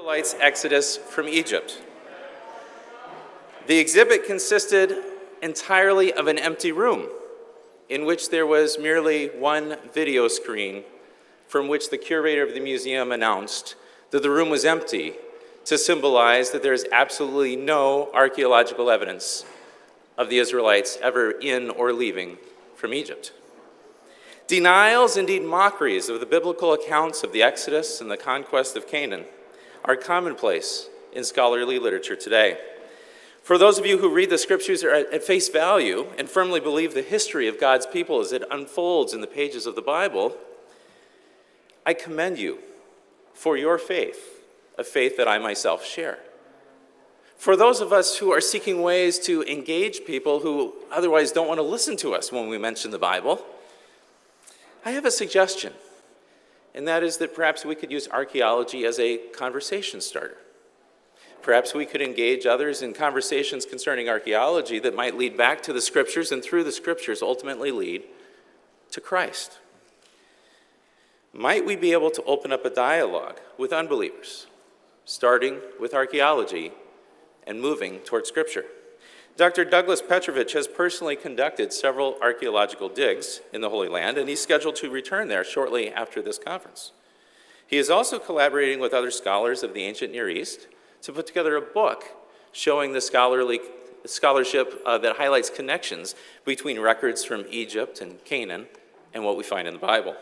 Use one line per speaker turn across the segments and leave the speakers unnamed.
Israelites' exodus from Egypt. The exhibit consisted entirely of an empty room in which there was merely one video screen from which the curator of the museum announced that the room was empty to symbolize that there is absolutely no archaeological evidence of the Israelites ever in or leaving from Egypt. Denials, indeed mockeries, of the biblical accounts of the Exodus and the conquest of Canaan are commonplace in scholarly literature today. For those of you who read the scriptures at face value and firmly believe the history of God's people as it unfolds in the pages of the Bible, I commend you for your faith, a faith that I myself share. For those of us who are seeking ways to engage people who otherwise don't want to listen to us when we mention the Bible, I have a suggestion, and that is that perhaps we could use archaeology as a conversation starter. Perhaps we could engage others in conversations concerning archaeology that might lead back to the scriptures, and through the scriptures ultimately lead to Christ. Might we be able to open up a dialogue with unbelievers, starting with archaeology and moving toward scripture? Dr. Douglas Petrovich has personally conducted several archaeological digs in the Holy Land, and he's scheduled to return there shortly after this conference. He is also collaborating with other scholars of the ancient Near East to put together a book showing the scholarship that highlights connections between records from Egypt and Canaan and what we find in the Bible.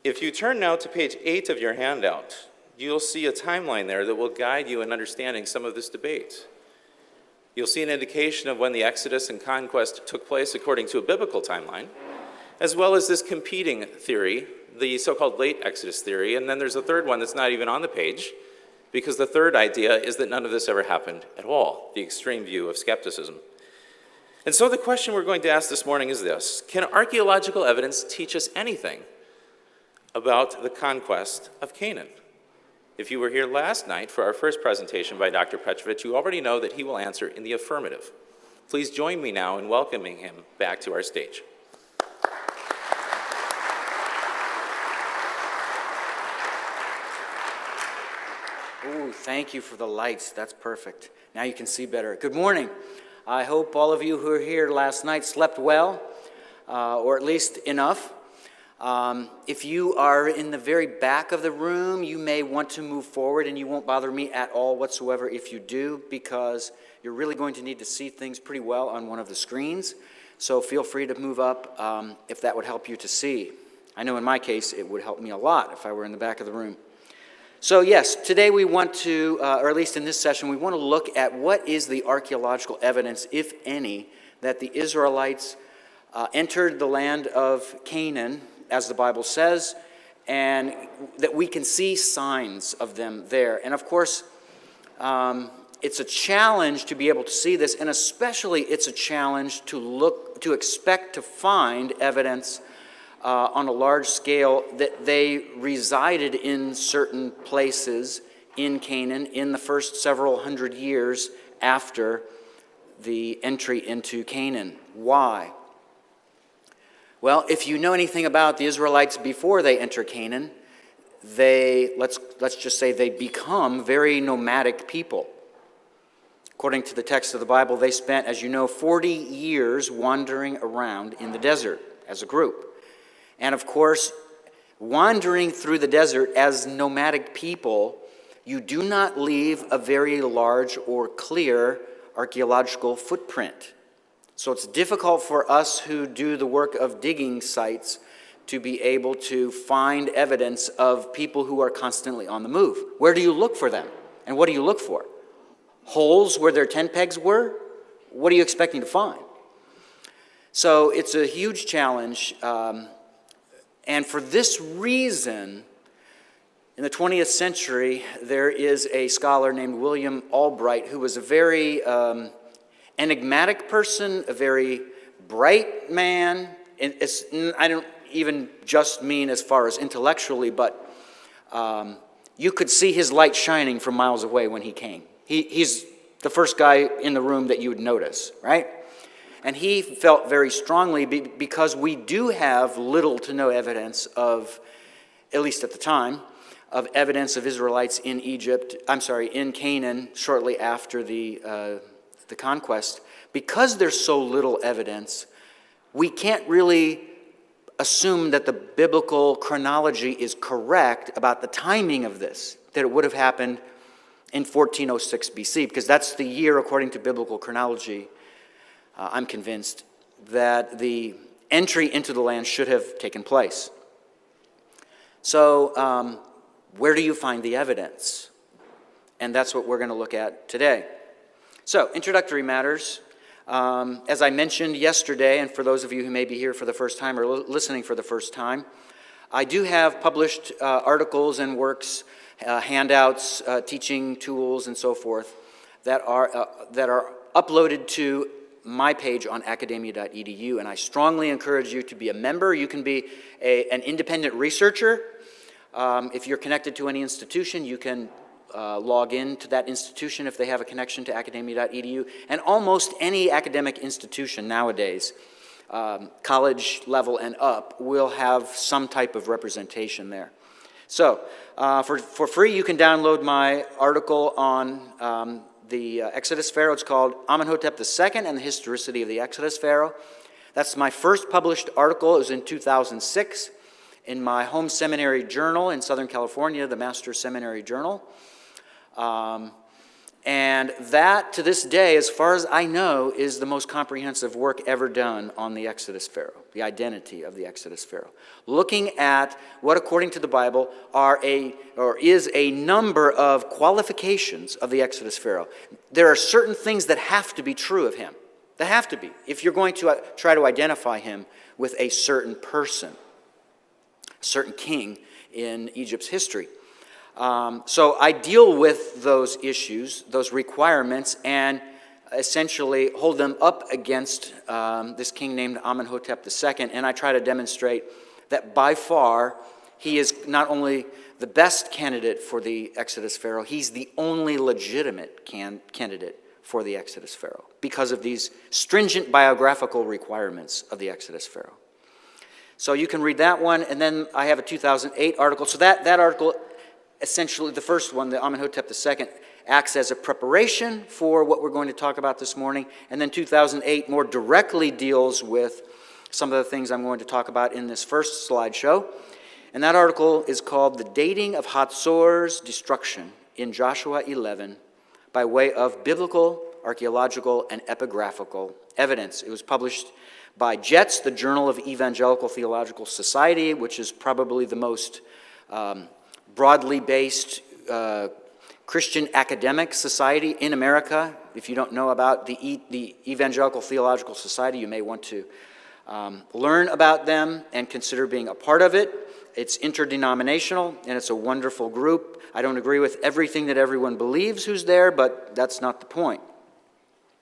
If you turn now to page 8 of your handout, you'll see a timeline there that will guide you in understanding some of this debate. You'll see an indication of when the Exodus and Conquest took place according to a biblical timeline, as well as this competing theory, the so-called late Exodus theory, and then there's a third one that's not even on the page, because the third idea is that none of this ever happened at all, the extreme view of skepticism. And so the question we're going to ask this morning is this: can archaeological evidence teach us anything about the conquest of Canaan? If you were here last night for our first presentation by Dr. Petrovich, you already know that he will answer in the affirmative. Please join me now in welcoming him back to our stage.
Ooh, thank you for the lights. That's perfect. Now you can see better. Good morning. I hope all of you who were here last night slept well, or at least enough. If you are in the very back of the room, you may want to move forward, and you won't bother me at all whatsoever if you do, because you're really going to need to see things pretty well on one of the screens. So feel free to move up if that would help you to see. I know in my case it would help me a lot if I were in the back of the room. So yes, today we want to, or at least in this session, we want to look at what is the archaeological evidence, if any, that the Israelites entered the land of Canaan, as the Bible says, and that we can see signs of them there. And of course, it's a challenge to be able to see this, and especially it's a challenge to expect to find evidence on a large scale that they resided in certain places in Canaan in the first several hundred years after the entry into Canaan. Why? Well, if you know anything about the Israelites before they enter Canaan, let's just say they become very nomadic people. According to the text of the Bible, they spent, as you know, 40 years wandering around in the desert as a group. And of course, wandering through the desert as nomadic people, you do not leave a very large or clear archaeological footprint. So it's difficult for us who do the work of digging sites to be able to find evidence of people who are constantly on the move. Where do you look for them? And what do you look for? Holes where their tent pegs were? What are you expecting to find? So it's a huge challenge. And for this reason, in the 20th century, there is a scholar named William Albright who was a very enigmatic person, a very bright man. And I don't even just mean as far as intellectually, but you could see his light shining from miles away when he came. He's the first guy in the room that you would notice, right? And he felt very strongly, because we do have little to no evidence of, at least at the time, of evidence of Israelites in in Canaan shortly after the conquest, because there's so little evidence, we can't really assume that the biblical chronology is correct about the timing of this, that it would have happened in 1406 BC, because that's the year, according to biblical chronology, I'm convinced, that the entry into the land should have taken place. So, where do you find the evidence? And that's what we're going to look at today. So, introductory matters. As I mentioned yesterday, and for those of you who may be here for the first time or listening for the first time, I do have published articles and works, handouts, teaching tools, and so forth that are uploaded to my page on academia.edu, and I strongly encourage you to be a member. You can be an independent researcher. If you're connected to any institution, you can log in to that institution if they have a connection to academia.edu. And almost any academic institution nowadays, college level and up, will have some type of representation there. So, for free, you can download my article on the Exodus Pharaoh. It's called Amenhotep II and the Historicity of the Exodus Pharaoh. That's my first published article. It was in 2006 in my home seminary journal in Southern California, the Master's Seminary Journal. And that, to this day, as far as I know, is the most comprehensive work ever done on the Exodus Pharaoh, the identity of the Exodus Pharaoh. Looking at what, according to the Bible, is a number of qualifications of the Exodus Pharaoh. There are certain things that have to be true of him. They have to be, if you're going to try to identify him with a certain person, a certain king in Egypt's history. So I deal with those issues, those requirements, and essentially hold them up against this king named Amenhotep II, and I try to demonstrate that by far he is not only the best candidate for the Exodus Pharaoh, he's the only legitimate candidate for the Exodus Pharaoh because of these stringent biographical requirements of the Exodus Pharaoh. So you can read that one, and then I have a 2008 article. So that article, essentially, the first one, the Amenhotep II, acts as a preparation for what we're going to talk about this morning. And then 2008 more directly deals with some of the things I'm going to talk about in this first slideshow. And that article is called The Dating of Hatzor's Destruction in Joshua 11 by way of Biblical, Archaeological, and Epigraphical Evidence. It was published by JETS, the Journal of Evangelical Theological Society, which is probably the most broadly based Christian academic society in America. If you don't know about the Evangelical Theological Society, you may want to learn about them and consider being a part of it. It's interdenominational, and it's a wonderful group. I don't agree with everything that everyone believes who's there, but that's not the point.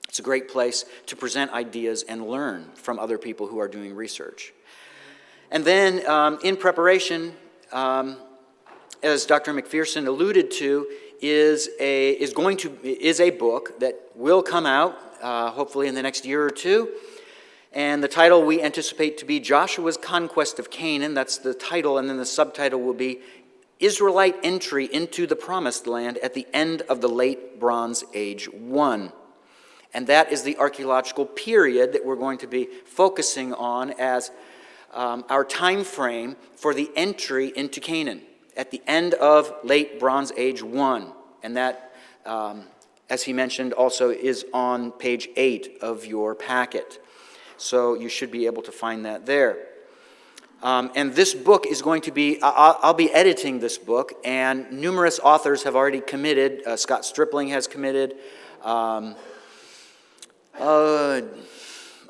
It's a great place to present ideas and learn from other people who are doing research. And then in preparation, as Dr. McPherson alluded to, is a book that will come out hopefully in the next year or two. And the title we anticipate to be Joshua's Conquest of Canaan. That's the title, and then the subtitle will be Israelite Entry into the Promised Land at the End of the Late Bronze Age 1. And that is the archaeological period that we're going to be focusing on as our time frame for the entry into Canaan at the end of Late Bronze Age 1. And that, as he mentioned, also is on page 8 of your packet. So you should be able to find that there. And this book is going to be, I'll be editing this book, and numerous authors have already committed. Scott Stripling has committed. A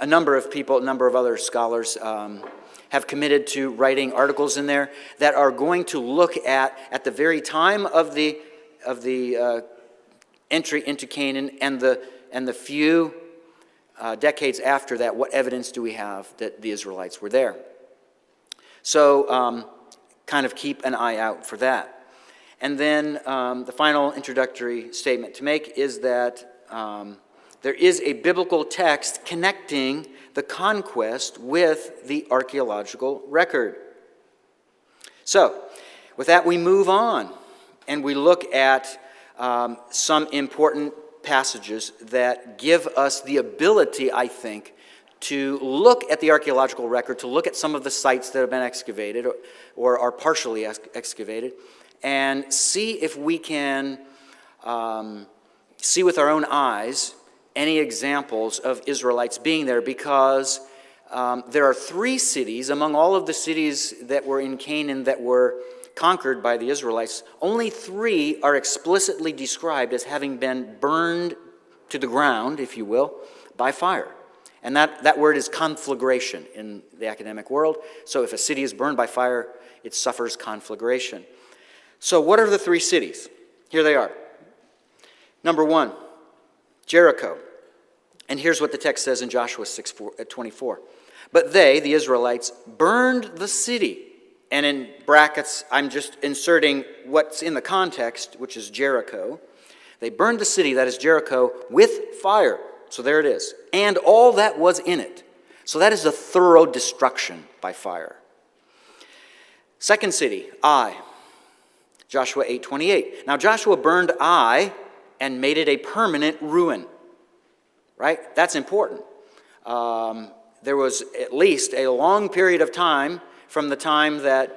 number of people, a number of other scholars have committed to writing articles in there that are going to look at the very time of the entry into Canaan and the few decades after that. What evidence do we have that the Israelites were there? So kind of keep an eye out for that. And then the final introductory statement to make is that there is a biblical text connecting the conquest with the archaeological record. So, With that, we move on, and we look at some important passages that give us the ability, I think, to look at the archaeological record, to look at some of the sites that have been excavated or are partially excavated, and see if we can see with our own eyes any examples of Israelites being there, because there are 3 cities among all of the cities that were in Canaan that were conquered by the Israelites. Only 3 are explicitly described as having been burned to the ground, if you will, by fire. And that word is conflagration in the academic world. So if a city is burned by fire, it suffers conflagration. So what are the 3 cities? Here they are. Number 1, Jericho. And here's what the text says in Joshua 6:24. But they, the Israelites, burned the city. And in brackets, I'm just inserting what's in the context, which is Jericho. They burned the city, that is Jericho, with fire. So there it is. And all that was in it. So that is a thorough destruction by fire. Second city, Ai. Joshua 8:28. Now Joshua burned Ai and made it a permanent ruin. Right? That's important. There was at least a long period of time from the time that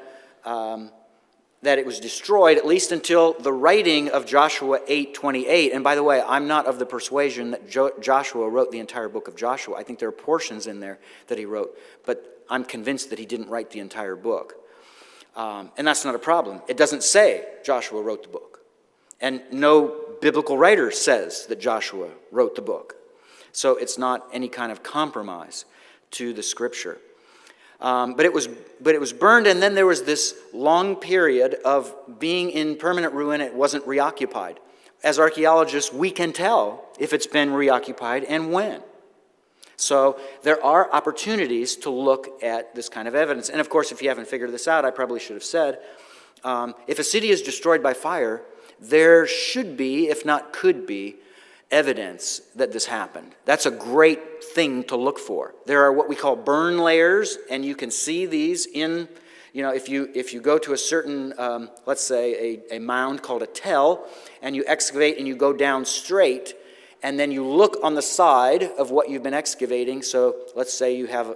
it was destroyed, at least until the writing of Joshua 8:28. And by the way, I'm not of the persuasion that Joshua wrote the entire book of Joshua. I think there are portions in there that he wrote, but I'm convinced that he didn't write the entire book. And that's not a problem. It doesn't say Joshua wrote the book. And no biblical writer says that Joshua wrote the book. So it's not any kind of compromise to the scripture. But it was burned, and then there was this long period of being in permanent ruin. It wasn't reoccupied. As archaeologists, we can tell if it's been reoccupied and when. So there are opportunities to look at this kind of evidence. And of course, if you haven't figured this out, I probably should have said, if a city is destroyed by fire, there should be, if not could be, evidence that this happened. That's a great thing to look for. There are what we call burn layers, and you can see these in, if you go to a certain, let's say a mound called a tell, and you excavate and you go down straight, and then you look on the side of what you've been excavating. So let's say you have,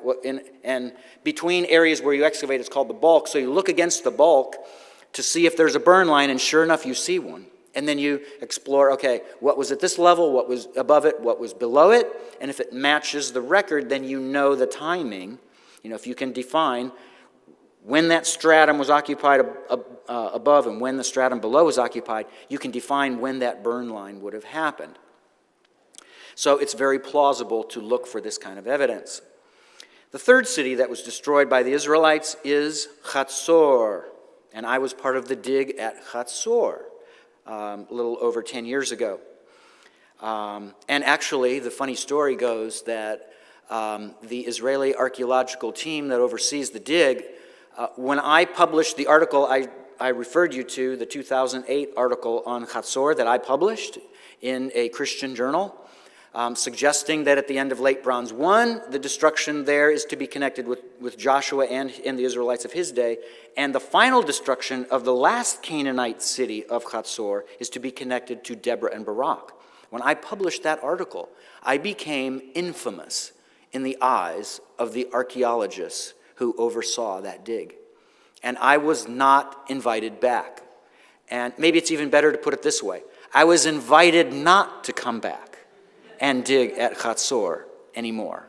and between areas where you excavate, it's called the bulk. So you look against the bulk to see if there's a burn line, and sure enough, you see one. And then you explore, okay, what was at this level, what was above it, what was below it, and if it matches the record, then you know the timing. If you can define when that stratum was occupied above and when the stratum below was occupied, you can define when that burn line would have happened. So it's very plausible to look for this kind of evidence. The third city that was destroyed by the Israelites is Chatzor, and I was part of the dig at Chatzor. A little over 10 years ago. And actually, the funny story goes that the Israeli archaeological team that oversees the dig, when I published the article I referred you to, the 2008 article on Chatzor that I published in a Christian journal, suggesting that at the end of Late Bronze I, the destruction there is to be connected with Joshua and the Israelites of his day, and the final destruction of the last Canaanite city of Chatzor is to be connected to Deborah and Barak. When I published that article, I became infamous in the eyes of the archaeologists who oversaw that dig. And I was not invited back. And maybe it's even better to put it this way. I was invited not to come back and dig at Chatzor anymore.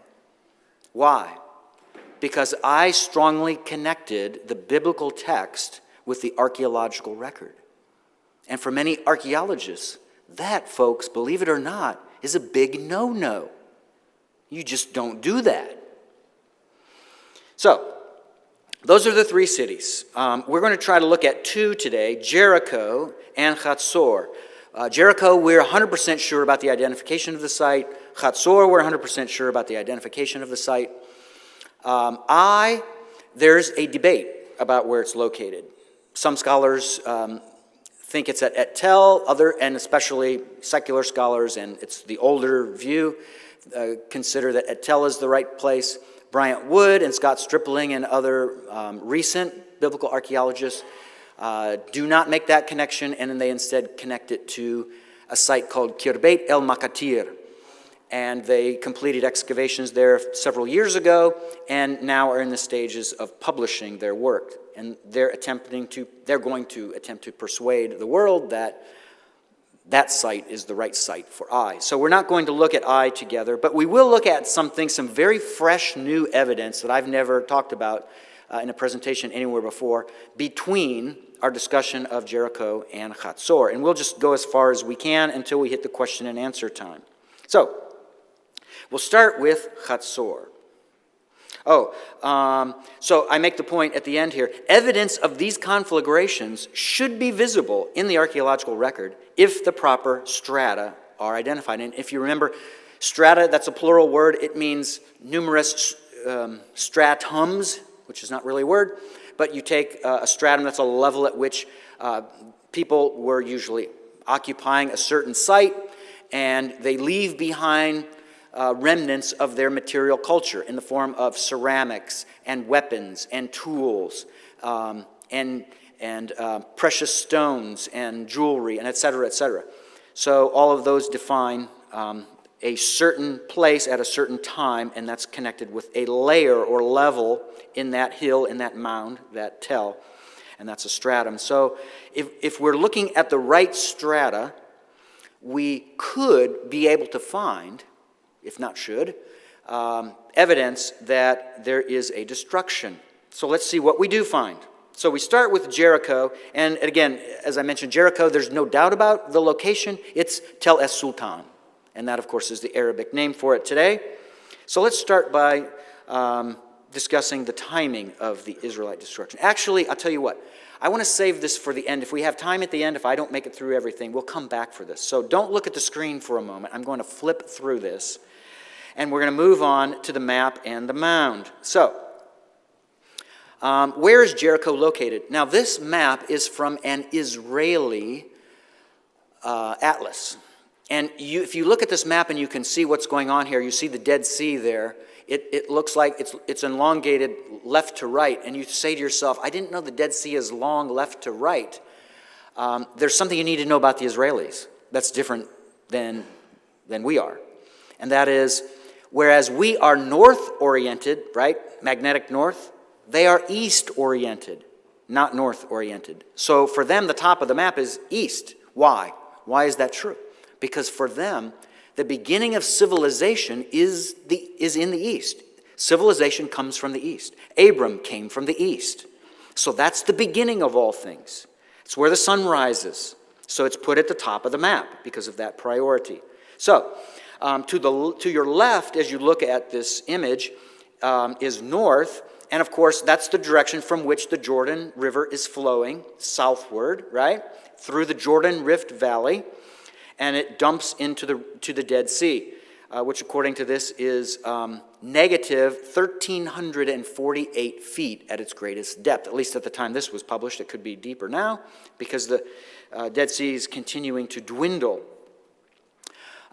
Why? Because I strongly connected the biblical text with the archaeological record. And for many archaeologists, that, folks, believe it or not, is a big no-no. You just don't do that. So, those are the 3 cities. We're going to try to look at 2 today, Jericho and Chatzor. Jericho, we're 100% sure about the identification of the site. Chatzor, we're 100% sure about the identification of the site. There's a debate about where it's located. Some scholars think it's at Et Tel, and especially secular scholars, and it's the older view, consider that Et Tel is the right place. Bryant Wood and Scott Stripling and other recent biblical archaeologists do not make that connection, and then they instead connect it to a site called Khirbet el Makatir. And they completed excavations there several years ago, and now are in the stages of publishing their work. And they're going to attempt to persuade the world that that site is the right site for Ai. So we're not going to look at Ai together, but we will look at some very fresh new evidence that I've never talked about in a presentation anywhere before between our discussion of Jericho and Hatzor. And we'll just go as far as we can until we hit the question and answer time. So we'll start with Hatzor. So I make the point at the end here. Evidence of these conflagrations should be visible in the archaeological record if the proper strata are identified. And if you remember, strata, that's a plural word. It means numerous stratums, which is not really a word, but you take a stratum, that's a level at which people were usually occupying a certain site, and they leave behind remnants of their material culture in the form of ceramics and weapons and tools and precious stones and jewelry and et cetera, et cetera. So all of those define a certain place at a certain time, and that's connected with a layer or level in that hill, in that mound, that tell, and that's a stratum. So if we're looking at the right strata, we could be able to find, if not should, evidence that there is a destruction. So let's see what we do find. So we start with Jericho, and again, as I mentioned, Jericho, there's no doubt about the location. It's Tel Es Sultan, and that, of course, is the Arabic name for it today. So let's start by discussing the timing of the Israelite destruction. Actually, I'll tell you what, I want to save this for the end. If we have time at the end, if I don't make it through everything, we'll come back for this. So don't look at the screen for a moment. I'm going to flip through this, and we're going to move on to the map and the mound. So, where is Jericho located? Now, this map is from an Israeli atlas. And if you look at this map and you can see what's going on here, you see the Dead Sea there. It looks like it's elongated left to right. And you say to yourself, I didn't know the Dead Sea is long left to right. There's something you need to know about the Israelis that's different than we are. And that is, whereas we are north-oriented, right, magnetic north, they are east-oriented, not north-oriented. So for them, the top of the map is east. Why? Why is that true? Because for them, the beginning of civilization is in the east. Civilization comes from the east. Abram came from the east. So that's the beginning of all things. It's where the sun rises. So it's put at the top of the map because of that priority. So to your left, as you look at this image, is north. And of course, that's the direction from which the Jordan River is flowing southward, right? Through the Jordan Rift Valley. And it dumps into the Dead Sea, which according to this is negative 1,348 feet at its greatest depth. At least at the time this was published. It could be deeper now because the Dead Sea is continuing to dwindle.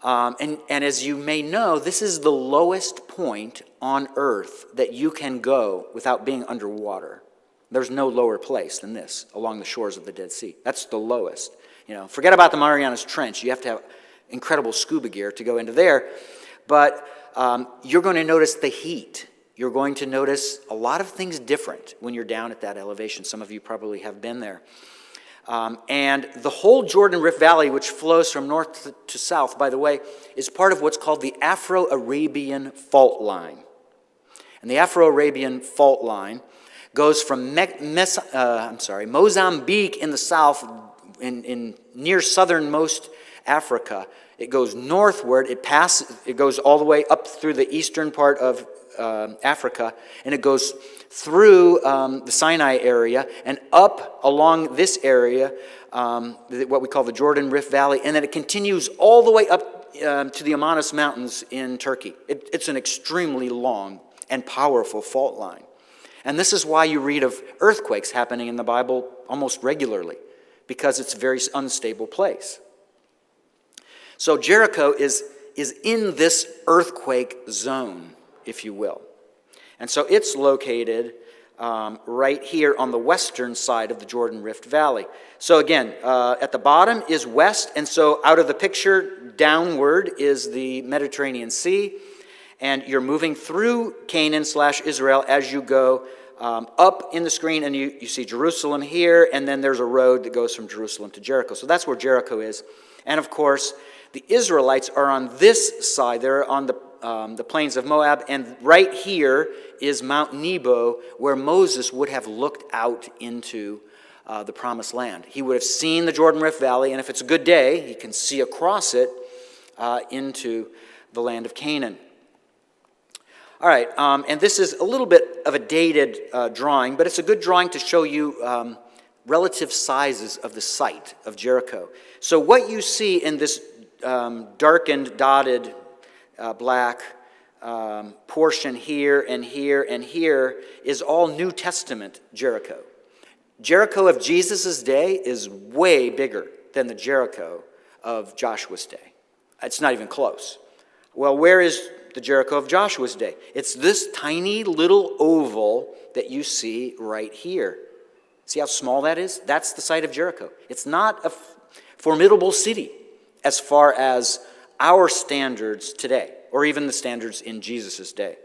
And as you may know, this is the lowest point on Earth that you can go without being underwater. There's no lower place than this along the shores of the Dead Sea. That's the lowest. Forget about the Marianas Trench. You have to have incredible scuba gear to go into there. But you're going to notice the heat. You're going to notice a lot of things different when you're down at that elevation. Some of you probably have been there. And the whole Jordan Rift Valley, which flows from north to south, by the way, is part of what's called the Afro-Arabian Fault Line. And the Afro-Arabian Fault Line goes from Mozambique in the south, in near southernmost Africa. It goes northward. It goes all the way up through the eastern part of Africa, and it goes through the Sinai area and up along this area, what we call the Jordan Rift Valley, and then it continues all the way up to the Amanus Mountains in Turkey. It's an extremely long and powerful fault line. And this is why you read of earthquakes happening in the Bible almost regularly, because it's a very unstable place. So Jericho is in this earthquake zone, if you will. And so it's located right here on the western side of the Jordan Rift Valley. So again, at the bottom is west, and so out of the picture downward is the Mediterranean Sea, and you're moving through Canaan/Israel as you go up in the screen, and you see Jerusalem here, and then there's a road that goes from Jerusalem to Jericho. So that's where Jericho is. And of course, the Israelites are on this side. They're on the plains of Moab, and right here is Mount Nebo, where Moses would have looked out into the Promised Land. He would have seen the Jordan Rift Valley, and if it's a good day, he can see across it into the land of Canaan. All right, and this is a little bit of a dated drawing, but it's a good drawing to show you relative sizes of the site of Jericho. So what you see in this darkened, dotted black portion here and here and here is all New Testament Jericho. Jericho of Jesus' day is way bigger than the Jericho of Joshua's day. It's not even close. Well, where is the Jericho of Joshua's day? It's this tiny little oval that you see right here. See how small that is? That's the site of Jericho. It's not a formidable city as far as our standards today, or even the standards in Jesus' day.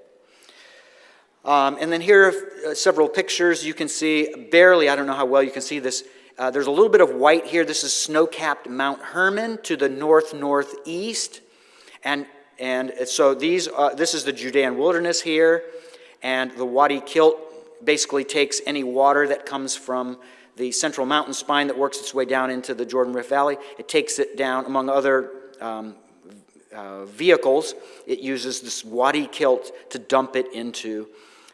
And then here are several pictures. You can see barely, I don't know how well you can see this, there's a little bit of white here. This is snow-capped Mount Hermon to the north-northeast. And so this is the Judean wilderness here, and the Wadi Kilt basically takes any water that comes from the central mountain spine that works its way down into the Jordan Rift Valley. It takes it down, among other vehicles. It uses this Wadi Kilt to dump it into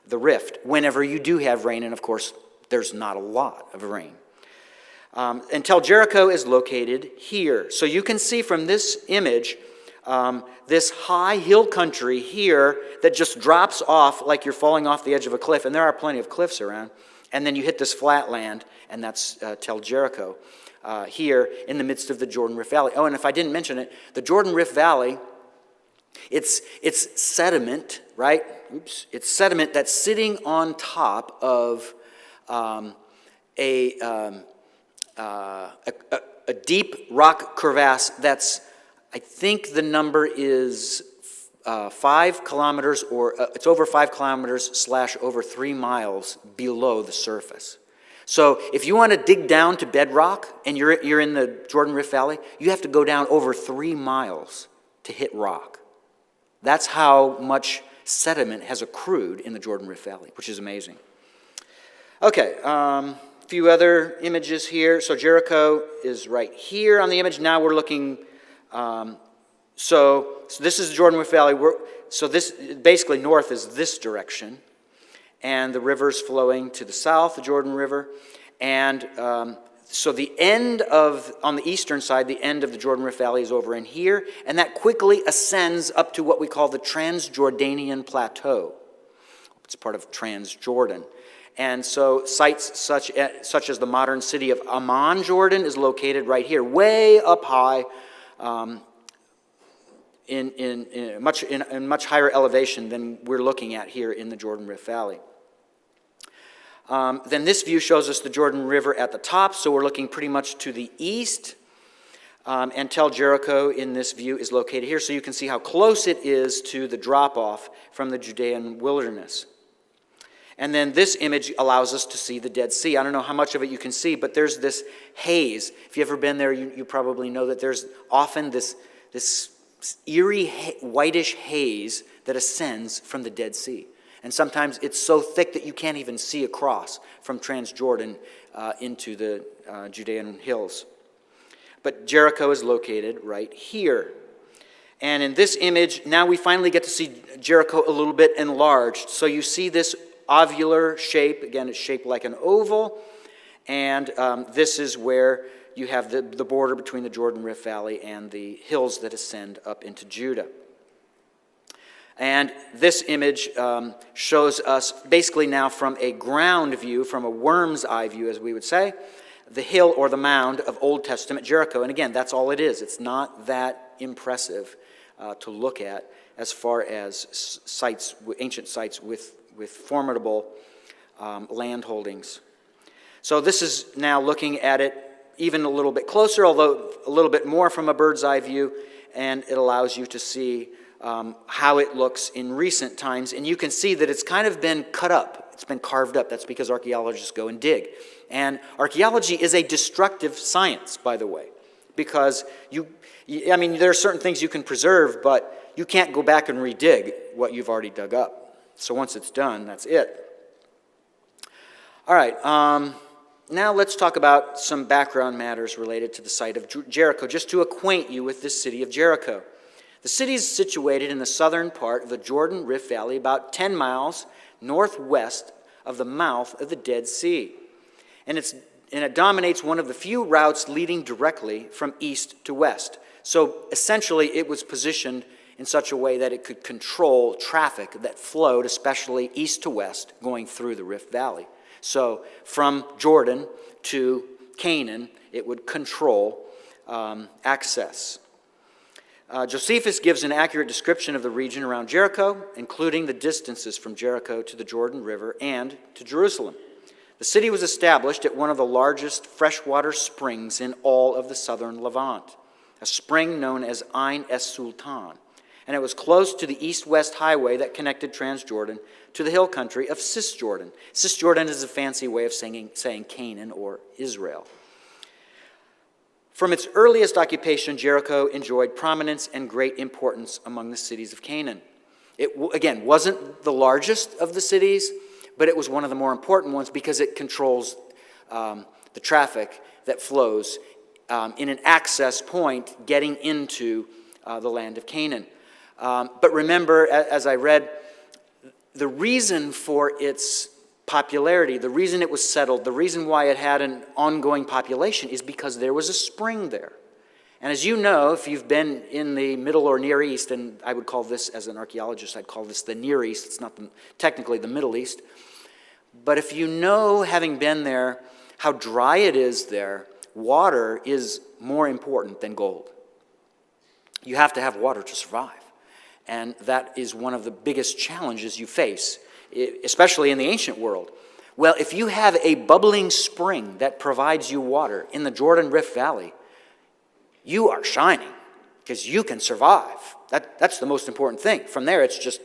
the rift whenever you do have rain, and of course there's not a lot of rain. Until Jericho is located here. So you can see from this image this high hill country here that just drops off like you're falling off the edge of a cliff, and there are plenty of cliffs around, and then you hit this flat land, and that's Tel Jericho here in the midst of the Jordan Rift Valley. Oh, and if I didn't mention it, the Jordan Rift Valley, it's sediment, right? It's sediment that's sitting on top of a deep rock crevasse that's, I think the number is 5 kilometers, or it's over 5 kilometers / over 3 miles below the surface. So if you want to dig down to bedrock and you're in the Jordan Rift Valley, you have to go down over 3 miles to hit rock. That's how much sediment has accrued in the Jordan Rift Valley, which is amazing. Okay, a few other images here. So Jericho is right here on the image. Now we're looking, so this is the Jordan Rift Valley. So this, basically north is this direction. And the river's flowing to the south, the Jordan River. And so the end of, on the eastern side, the end of the Jordan Rift Valley is over in here, and that quickly ascends up to what we call the Transjordanian Plateau. It's part of Transjordan. And so sites such as the modern city of Amman, Jordan, is located right here, way up high, in much higher elevation than we're looking at here in the Jordan Rift Valley. Then this view shows us the Jordan River at the top, so we're looking pretty much to the east. And Tel Jericho in this view is located here, so you can see how close it is to the drop-off from the Judean wilderness. And then this image allows us to see the Dead Sea. I don't know how much of it you can see, but there's this haze. If you've ever been there, you probably know that there's often this eerie whitish haze that ascends from the Dead Sea. And sometimes it's so thick that you can't even see across from Transjordan into the Judean hills. But Jericho is located right here. And in this image, now we finally get to see Jericho a little bit enlarged. So you see this ovular shape. Again, it's shaped like an oval. And this is where you have the border between the Jordan Rift Valley and the hills that ascend up into Judah. And this image shows us basically now from a ground view, from a worm's eye view, as we would say, the hill or the mound of Old Testament Jericho. And again, that's all it is. It's not that impressive to look at as far as sites, ancient sites with formidable land holdings. So this is now looking at it even a little bit closer, although a little bit more from a bird's eye view, and it allows you to see how it looks in recent times. And you can see that it's kind of been cut up. It's been carved up. That's because archaeologists go and dig. And archaeology is a destructive science, by the way, because there are certain things you can preserve, but you can't go back and redig what you've already dug up. So once it's done, that's it. All right, now let's talk about some background matters related to the site of Jericho, just to acquaint you with this city of Jericho. The city is situated in the southern part of the Jordan Rift Valley, about 10 miles northwest of the mouth of the Dead Sea. And it dominates one of the few routes leading directly from east to west. So essentially, it was positioned in such a way that it could control traffic that flowed, especially east to west, going through the Rift Valley. So from Jordan to Canaan, it would control access. Josephus gives an accurate description of the region around Jericho, including the distances from Jericho to the Jordan River and to Jerusalem. The city was established at one of the largest freshwater springs in all of the southern Levant, a spring known as Ain es Sultan, and it was close to the east-west highway that connected Transjordan to the hill country of Cisjordan. Cisjordan is a fancy way of saying Canaan or Israel. From its earliest occupation, Jericho enjoyed prominence and great importance among the cities of Canaan. It, again, wasn't the largest of the cities, but it was one of the more important ones because it controls the traffic that flows in an access point getting into the land of Canaan. But remember, as I read, the reason for its popularity, the reason it was settled, the reason why it had an ongoing population is because there was a spring there. And as you know, if you've been in the Middle or Near East, and I would call this, as an archaeologist, I'd call this the Near East, it's not technically the Middle East, but if you know, having been there, how dry it is there, water is more important than gold. You have to have water to survive. And that is one of the biggest challenges you face, especially in the ancient world. Well, if you have a bubbling spring that provides you water in the Jordan Rift Valley, you are shining because you can survive. That's the most important thing. From there, it's just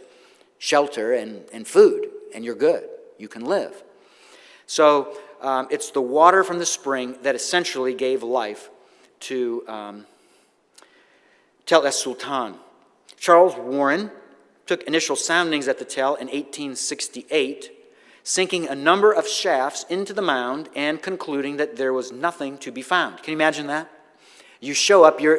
shelter and food, and you're good. You can live. So it's the water from the spring that essentially gave life to Tel es Sultan. Charles Warren took initial soundings at the Tel in 1868, sinking a number of shafts into the mound and concluding that there was nothing to be found. Can you imagine that? You show up, you're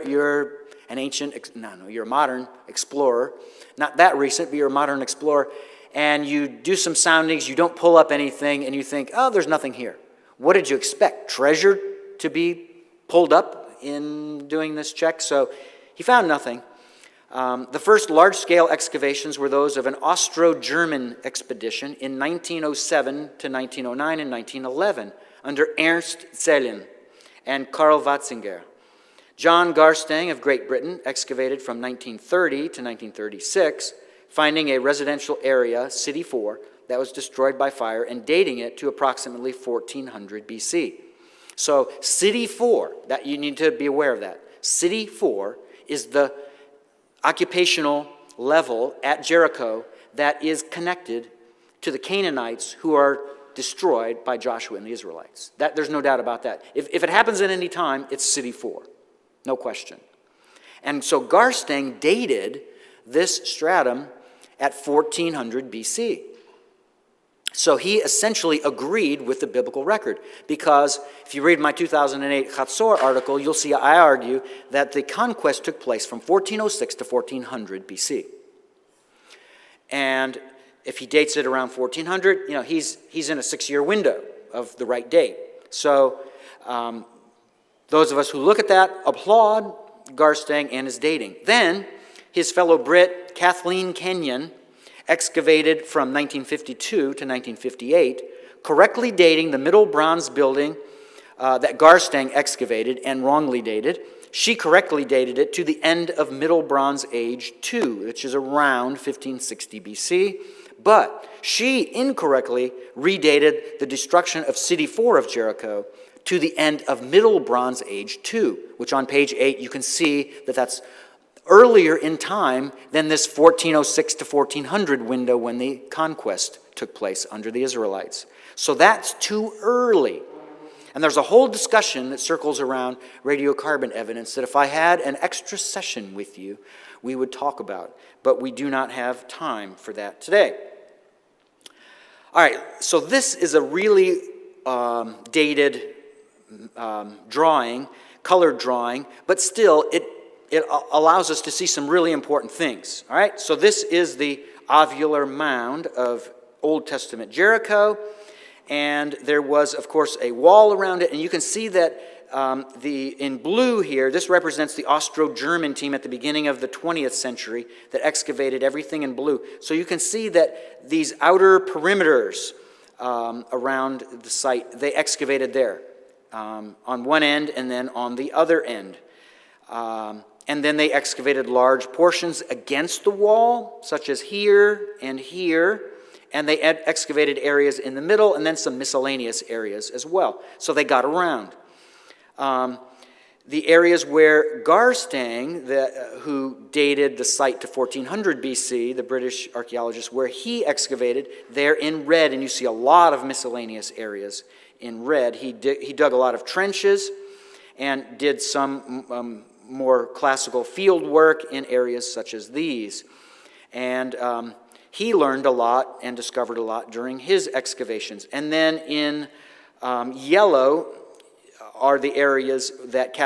a modern explorer, not that recent, but you're a modern explorer, and you do some soundings, you don't pull up anything, and you think, oh, there's nothing here. What did you expect? Treasure to be pulled up in doing this check? So he found nothing. The first large-scale excavations were those of an Austro-German expedition in 1907 to 1909 and 1911 under Ernst Zellen and Karl Watzinger. John Garstang of Great Britain excavated from 1930 to 1936, finding a residential area, City 4, that was destroyed by fire and dating it to approximately 1400 BC. So City 4, that you need to be aware of that. City 4 is the occupational level at Jericho that is connected to the Canaanites who are destroyed by Joshua and the Israelites. There's no doubt about that. If it happens at any time, it's City 4. No question. And so Garstang dated this stratum at 1400 BC. So he essentially agreed with the biblical record, because if you read my 2008 Chatzor article, you'll see I argue that the conquest took place from 1406 to 1400 BC. And if he dates it around 1400, he's in a 6-year window of the right date. So those of us who look at that applaud Garstang and his dating. Then his fellow Brit, Kathleen Kenyon, excavated from 1952 to 1958, correctly dating the Middle Bronze building that Garstang excavated and wrongly dated. She correctly dated it to the end of Middle Bronze Age 2, which is around 1560 BC. But she incorrectly redated the destruction of City 4 of Jericho to the end of Middle Bronze Age 2, which on page 8 you can see that that's earlier in time than this 1406 to 1400 window when the conquest took place under the Israelites. So that's too early. And there's a whole discussion that circles around radiocarbon evidence that if I had an extra session with you, we would talk about. But we do not have time for that today. All right, so this is a really dated drawing, colored drawing, but still it allows us to see some really important things. All right, so this is the ovular mound of Old Testament Jericho. And there was, of course, a wall around it. And you can see that in blue here, this represents the Austro-German team at the beginning of the 20th century that excavated everything in blue. So you can see that these outer perimeters around the site, they excavated there on one end and then on the other end. And then they excavated large portions against the wall, such as here and here. And they excavated areas in the middle and then some miscellaneous areas as well. So they got around. The areas where Garstang, who dated the site to 1400 BC, the British archaeologist, where he excavated, there in red, and you see a lot of miscellaneous areas in red. He dug a lot of trenches and did some more classical field work in areas such as these. And he learned a lot and discovered a lot during his excavations. And then in yellow are the areas that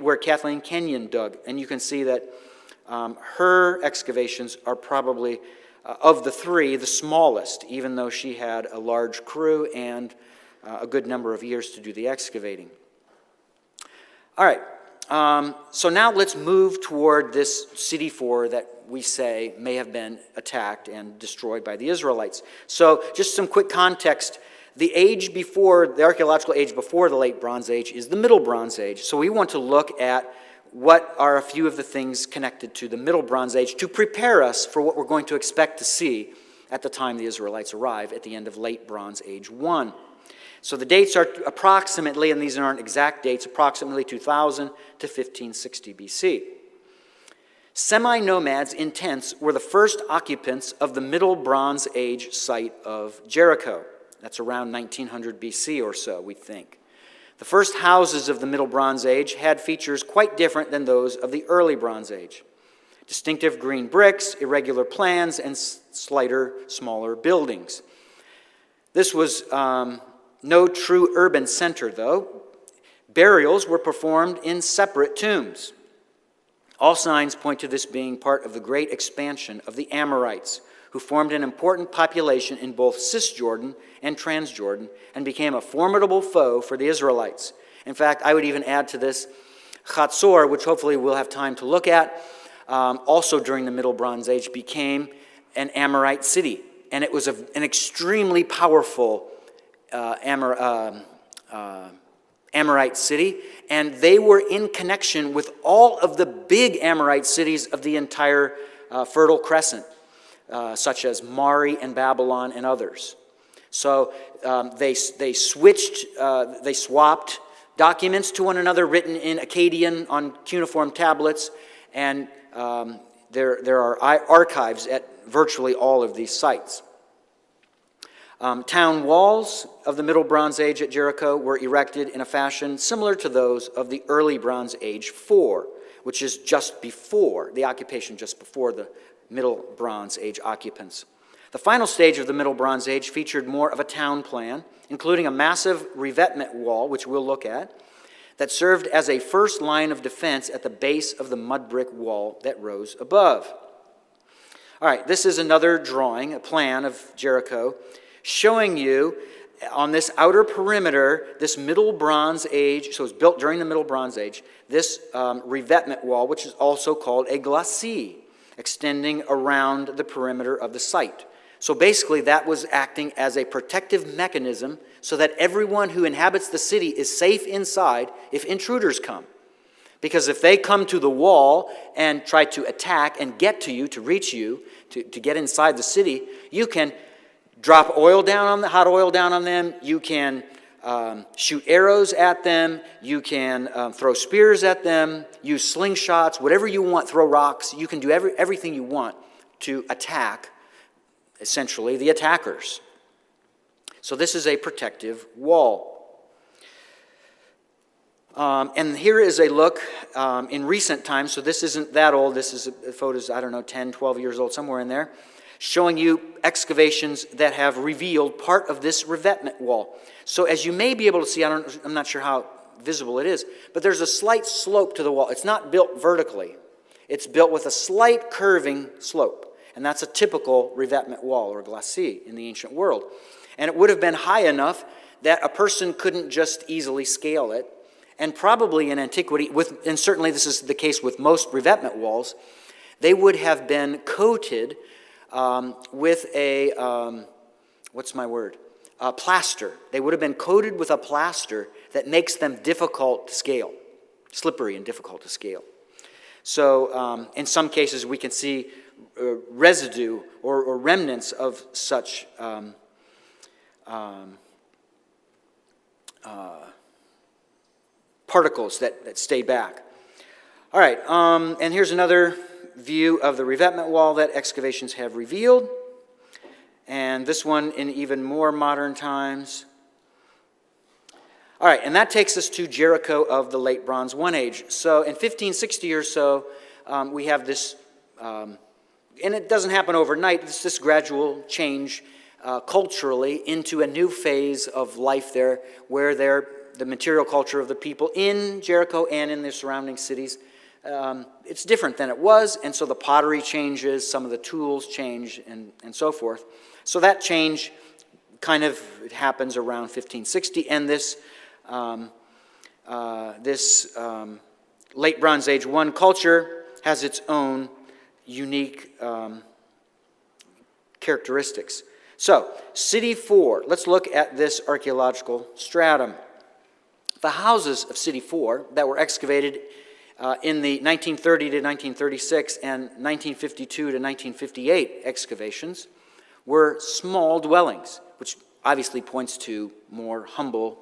where Kathleen Kenyon dug. And you can see that her excavations are probably, of the three, the smallest, even though she had a large crew and a good number of years to do the excavating. All right. So now let's move toward this City 4 that we say may have been attacked and destroyed by the Israelites. So just some quick context. The archaeological age before the Late Bronze Age is the Middle Bronze Age. So we want to look at what are a few of the things connected to the Middle Bronze Age to prepare us for what we're going to expect to see at the time the Israelites arrive at the end of Late Bronze Age 1. So the dates are approximately, and these aren't exact dates, approximately 2000 to 1560 BC. Semi-nomads in tents were the first occupants of the Middle Bronze Age site of Jericho. That's around 1900 BC or so, we think. The first houses of the Middle Bronze Age had features quite different than those of the Early Bronze Age. Distinctive green bricks, irregular plans, and smaller buildings. This was no true urban center, though. Burials were performed in separate tombs. All signs point to this being part of the great expansion of the Amorites, who formed an important population in both Cisjordan and Transjordan and became a formidable foe for the Israelites. In fact, I would even add to this, Chatzor, which hopefully we'll have time to look at, also during the Middle Bronze Age became an Amorite city. And it was an extremely powerful Amorite city, and they were in connection with all of the big Amorite cities of the entire Fertile Crescent, such as Mari and Babylon and others. So they swapped documents to one another written in Akkadian on cuneiform tablets, and there are archives at virtually all of these sites. Town walls of the Middle Bronze Age at Jericho were erected in a fashion similar to those of the Early Bronze Age 4, which is just before the occupation, just before the Middle Bronze Age occupants. The final stage of the Middle Bronze Age featured more of a town plan, including a massive revetment wall, which we'll look at, that served as a first line of defense at the base of the mud brick wall that rose above. All right, this is another drawing, a plan of Jericho, showing you on this outer perimeter, this Middle Bronze Age, so it's built during the Middle Bronze Age, this revetment wall, which is also called a glacis, extending around the perimeter of the site. So basically that was acting as a protective mechanism so that everyone who inhabits the city is safe inside if intruders come. Because if they come to the wall and try to attack and get to you, to reach you, to get inside the city, you can drop hot oil down on them. You can shoot arrows at them. You can throw spears at them, use slingshots, whatever you want, throw rocks. You can do everything you want to attack, essentially, the attackers. So this is a protective wall. And here is a look in recent times. So this isn't that old. This is photos, 10, 12 years old, somewhere in there, showing you excavations that have revealed part of this revetment wall. So as you may be able to see, I'm not sure how visible it is, but there's a slight slope to the wall. It's not built vertically. It's built with a slight curving slope. And that's a typical revetment wall, or glacis, in the ancient world. And it would have been high enough that a person couldn't just easily scale it. And probably in antiquity, and certainly this is the case with most revetment walls, they would have been coated with a plaster. They would have been coated with a plaster that makes them difficult to scale, slippery and difficult to scale. So in some cases we can see residue or remnants of such particles that stay back. All right, and here's another view of the revetment wall that excavations have revealed. And this one in even more modern times. All right, and that takes us to Jericho of the Late Bronze One Age. So in 1560 or so, we have this, and it doesn't happen overnight, it's this gradual change culturally into a new phase of life there, where the material culture of the people in Jericho and in the surrounding cities, it's different than it was, and so the pottery changes, some of the tools change, and so forth. So that change kind of happens around 1560, and this late Bronze Age 1 culture has its own unique characteristics. So, City 4, let's look at this archaeological stratum. The houses of City 4 that were excavated in the 1930 to 1936 and 1952 to 1958 excavations were small dwellings, which obviously points to more humble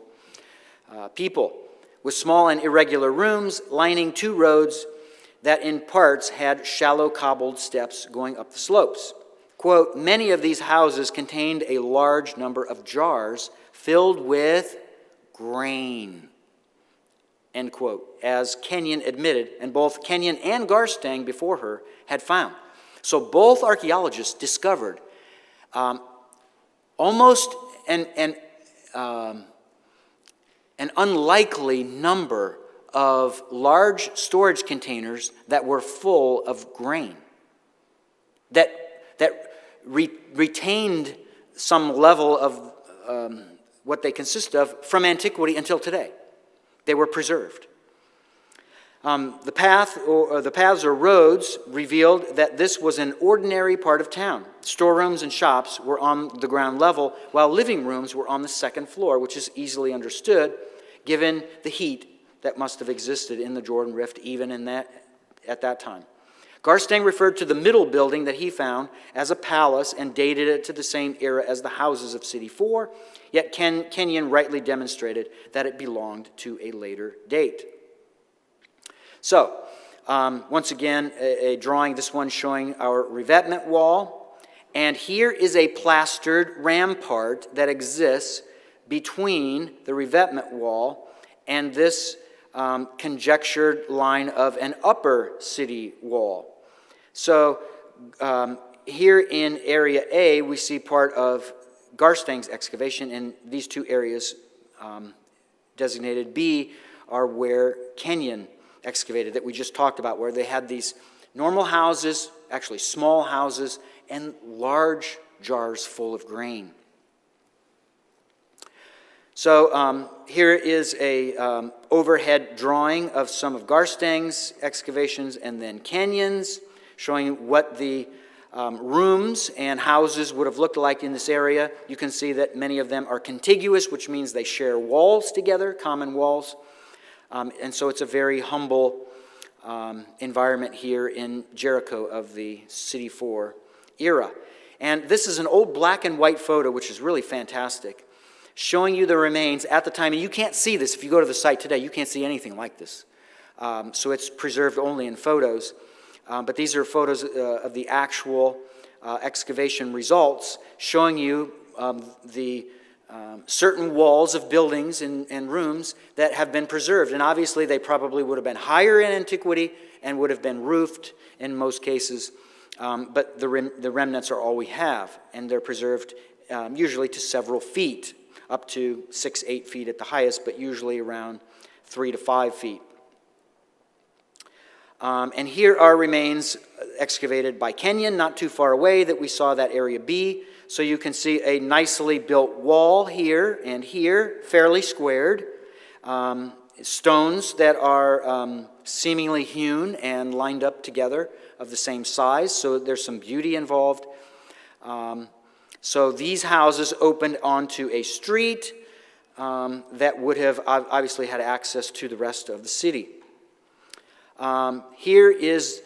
people, with small and irregular rooms lining two roads that in parts had shallow cobbled steps going up the slopes. Quote, many of these houses contained a large number of jars filled with grain, end quote, as Kenyon admitted, and both Kenyon and Garstang before her had found. So both archaeologists discovered almost an unlikely number of large storage containers that were full of grain, that retained some level of what they consist of from antiquity until today. They were preserved. The paths or roads revealed that this was an ordinary part of town. Storerooms and shops were on the ground level, while living rooms were on the second floor, which is easily understood given the heat that must have existed in the Jordan Rift even at that time. Garstang referred to the middle building that he found as a palace and dated it to the same era as the houses of City 4, yet Kenyon rightly demonstrated that it belonged to a later date. So, once again, a drawing, this one showing our revetment wall, and here is a plastered rampart that exists between the revetment wall and this conjectured line of an upper city wall. So here in Area A, we see part of Garstang's excavation, and these two areas designated B are where Kenyon excavated that we just talked about, where they had these normal houses, actually small houses, and large jars full of grain. So here is a overhead drawing of some of Garstang's excavations and then Kenyon's, showing what the rooms and houses would have looked like in this area. You can see that many of them are contiguous, which means they share walls together, common walls. And so it's a very humble environment here in Jericho of the City 4 era. And this is an old black and white photo, which is really fantastic, showing you the remains at the time. And you can't see this. If you go to the site today, you can't see anything like this. So it's preserved only in photos. But these are photos of the actual excavation results, showing you the certain walls of buildings and rooms that have been preserved. And obviously they probably would have been higher in antiquity and would have been roofed in most cases. But the remnants are all we have, and they're preserved usually to several feet, up to 6-8 feet at the highest, but usually around 3 to 5 feet. And here are remains excavated by Kenyon, not too far away, that we saw that area B. So you can see a nicely built wall here and here, fairly squared. Stones that are seemingly hewn and lined up together of the same size, so there's some beauty involved. So these houses opened onto a street that would have obviously had access to the rest of the city. Here is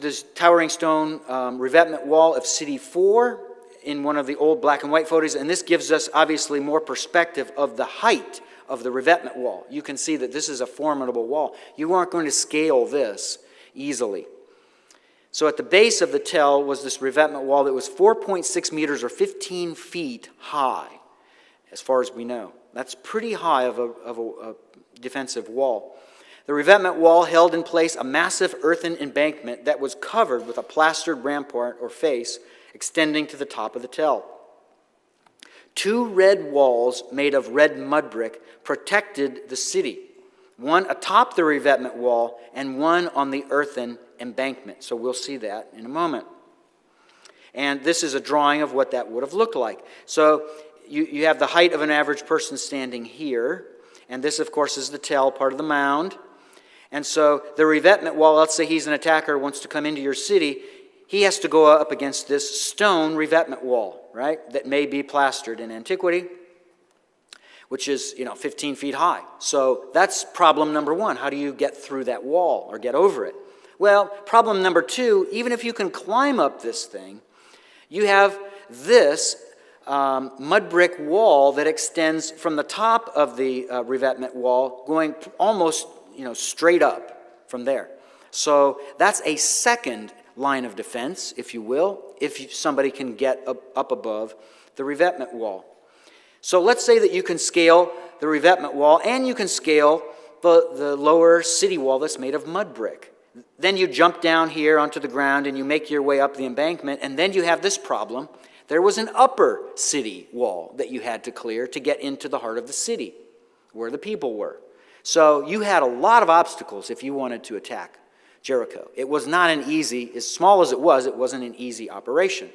this towering stone revetment wall of City 4 in one of the old black and white photos, and this gives us obviously more perspective of the height of the revetment wall. You can see that this is a formidable wall. You aren't going to scale this easily. So at the base of the tell was this revetment wall that was 4.6 meters or 15 feet high, as far as we know. That's pretty high of a defensive wall. The revetment wall held in place a massive earthen embankment that was covered with a plastered rampart or face extending to the top of the tell. 2 red walls made of red mud brick protected the city, one atop the revetment wall and one on the earthen embankment. So we'll see that in a moment. And this is a drawing of what that would have looked like. So you have the height of an average person standing here, and this, of course, is the tell, part of the mound. And so the revetment wall, let's say he's an attacker, wants to come into your city, he has to go up against this stone revetment wall, right, that may be plastered in antiquity, which is, 15 feet high. So that's problem number 1. How do you get through that wall or get over it? Well, problem number 2, even if you can climb up this thing, you have this mud brick wall that extends from the top of the revetment wall going almost straight up from there. So that's a second line of defense, if you will, if somebody can get up above the revetment wall. So let's say that you can scale the revetment wall and you can scale the lower city wall that's made of mud brick. Then you jump down here onto the ground and you make your way up the embankment, and then you have this problem. There was an upper city wall that you had to clear to get into the heart of the city where the people were. So you had a lot of obstacles if you wanted to attack Jericho. It was not an easy, as small as it wasn't an easy operation.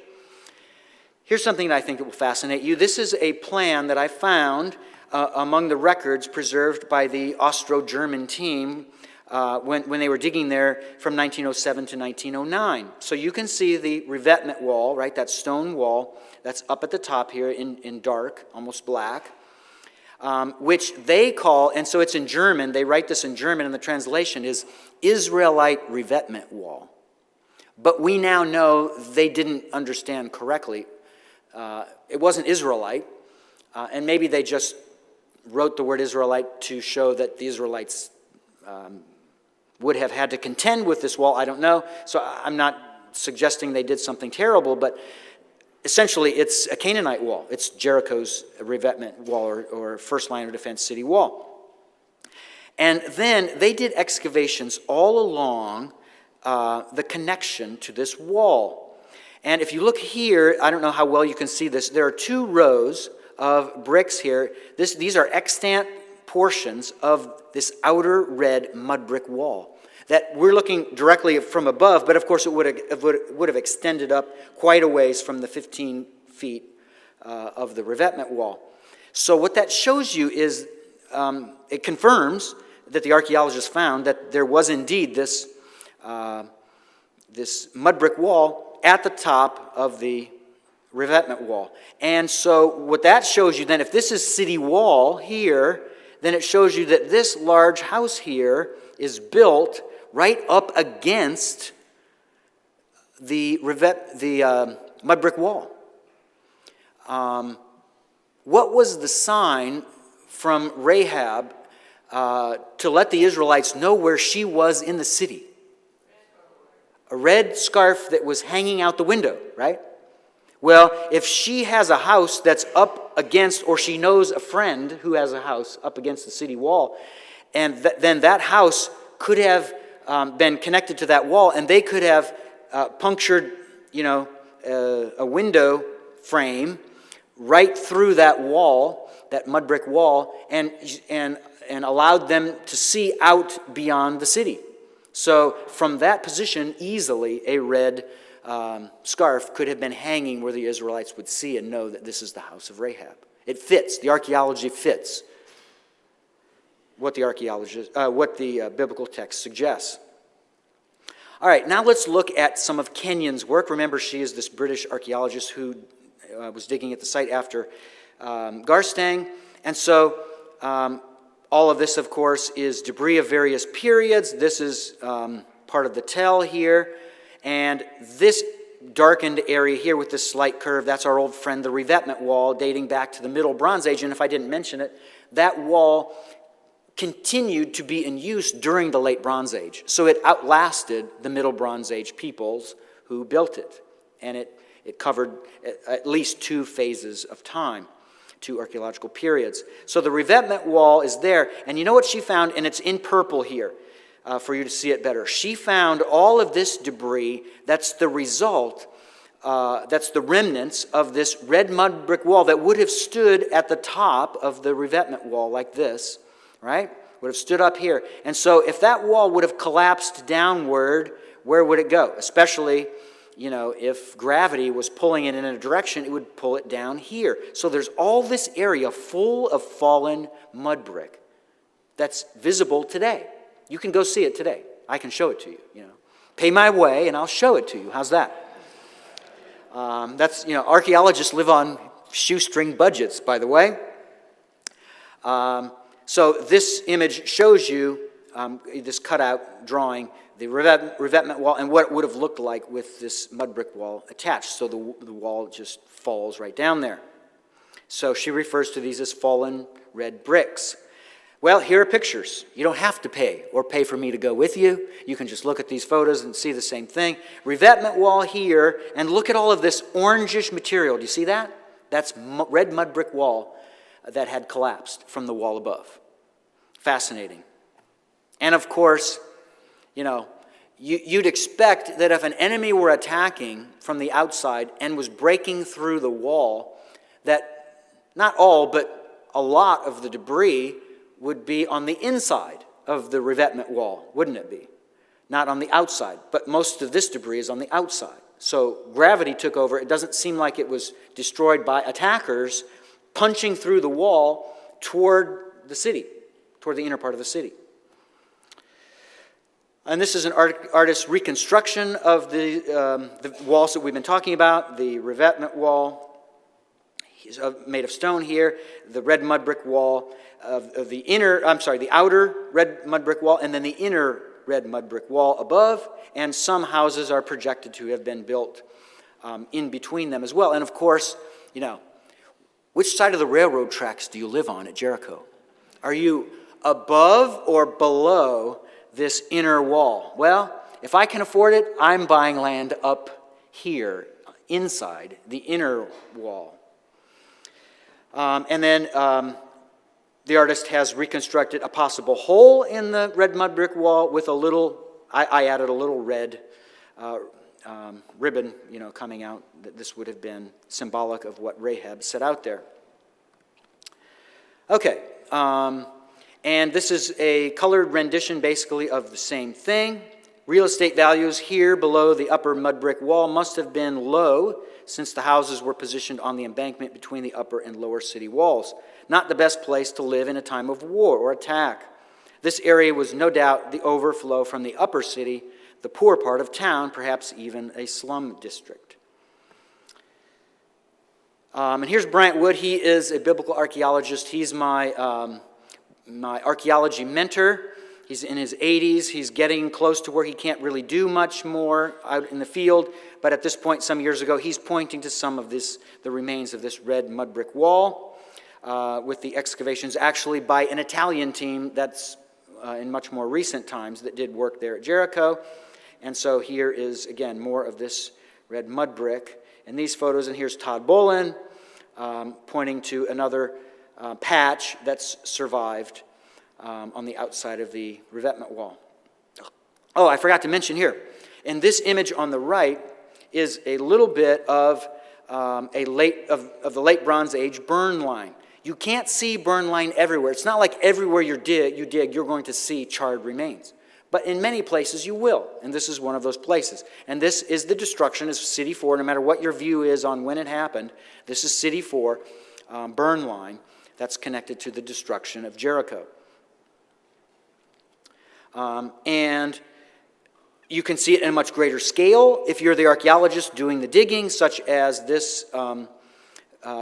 Here's something that I think that will fascinate you. This is a plan that I found among the records preserved by the Austro-German team when they were digging there from 1907 to 1909. So you can see the revetment wall, right, that stone wall that's up at the top here in dark, almost black, which they call, and so it's in German, they write this in German, and the translation is Israelite revetment wall. But we now know they didn't understand correctly. It wasn't Israelite, and maybe they just wrote the word Israelite to show that the Israelites would have had to contend with this wall. I don't know. So I'm not suggesting they did something terrible, but essentially it's a Canaanite wall. It's Jericho's revetment wall or first line of defense city wall. And then they did excavations all along the connection to this wall. And if you look here, I don't know how well you can see this, there are 2 rows of bricks here. These are extant portions of this outer red mud brick wall that we're looking directly from above, but of course it would have extended up quite a ways from the 15 feet of the revetment wall. So what that shows you is it confirms that the archaeologists found that there was indeed this mud brick wall at the top of the revetment wall. And so what that shows you then, if this is city wall here, then it shows you that this large house here is built right up against the mud brick wall. What was the sign from Rahab to let the Israelites know where she was in the city? A red scarf that was hanging out the window, right? Well, if she has a house that's up against, or she knows a friend who has a house up against the city wall, and then that house could have been connected to that wall, and they could have punctured, a window frame right through that wall, that mud brick wall, and allowed them to see out beyond the city. So from that position, easily a red scarf could have been hanging where the Israelites would see and know that this is the house of Rahab. It fits. The archaeology fits what the biblical text suggests. All right, now let's look at some of Kenyon's work. Remember, she is this British archaeologist who was digging at the site after Garstang. And so all of this, of course, is debris of various periods. This is part of the tell here. And this darkened area here with this slight curve, that's our old friend, the revetment wall, dating back to the Middle Bronze Age. And if I didn't mention it, that wall continued to be in use during the Late Bronze Age. So it outlasted the Middle Bronze Age peoples who built it. And it covered at least 2 phases of time, 2 archaeological periods. So the revetment wall is there. And you know what she found? And it's in purple here for you to see it better. She found all of this debris. That's the result. That's the remnants of this red mud brick wall that would have stood at the top of the revetment wall like this, right? Would have stood up here. And so if that wall would have collapsed downward, where would it go? Especially, if gravity was pulling it in a direction, it would pull it down here. So there's all this area full of fallen mud brick that's visible today. You can go see it today. I can show it to you. Pay my way and I'll show it to you. How's that? Archaeologists live on shoestring budgets, by the way. So this image shows you this cutout drawing the revetment wall and what it would have looked like with this mud brick wall attached. So the wall just falls right down there. So she refers to these as fallen red bricks. Well, here are pictures. You don't have to pay for me to go with you. You can just look at these photos and see the same thing. Revetment wall here, and look at all of this orangish material. Do you see that? That's red mud brick wall that had collapsed from the wall above. Fascinating. And of course, you'd expect that if an enemy were attacking from the outside and was breaking through the wall, that not all, but a lot of the debris would be on the inside of the revetment wall, wouldn't it be? Not on the outside, but most of this debris is on the outside. So gravity took over. It doesn't seem like it was destroyed by attackers punching through the wall toward the city, toward the inner part of the city. And this is an artist's reconstruction of the walls that we've been talking about. The revetment wall is made of stone here. The red mud brick wall of the outer red mud brick wall, and then the inner red mud brick wall above. And some houses are projected to have been built in between them as well. And of course, which side of the railroad tracks do you live on at Jericho? Are you above or below this inner wall? Well, if I can afford it, I'm buying land up here, inside the inner wall. And then the artist has reconstructed a possible hole in the red mud brick wall with I added a little red ribbon, coming out, that this would have been symbolic of what Rahab set out there. Okay, and this is a colored rendition, basically, of the same thing. Real estate values here below the upper mud brick wall must have been low, since the houses were positioned on the embankment between the upper and lower city walls. Not the best place to live in a time of war or attack. This area was no doubt the overflow from the upper city, the poor part of town, perhaps even a slum district. And here's Bryant Wood. He is a biblical archaeologist. He's my my archaeology mentor. He's in his 80s. He's getting close to where he can't really do much more out in the field. But at this point, some years ago, he's pointing to some of the remains of this red mud brick wall with the excavations actually by an Italian team that's in much more recent times that did work there at Jericho. And so here is, again, more of this red mud brick. And these photos, and here's Todd Bolin pointing to another patch that's survived on the outside of the revetment wall. Oh, I forgot to mention here. In this image on the right is a little bit of the late Bronze Age burn line. You can't see burn line everywhere. It's not like everywhere you dig, you're going to see charred remains. But in many places you will, and this is one of those places. And this is the destruction of City 4, no matter what your view is on when it happened. This is City 4 burn line that's connected to the destruction of Jericho. And you can see it in a much greater scale if you're the archaeologist doing the digging, such as this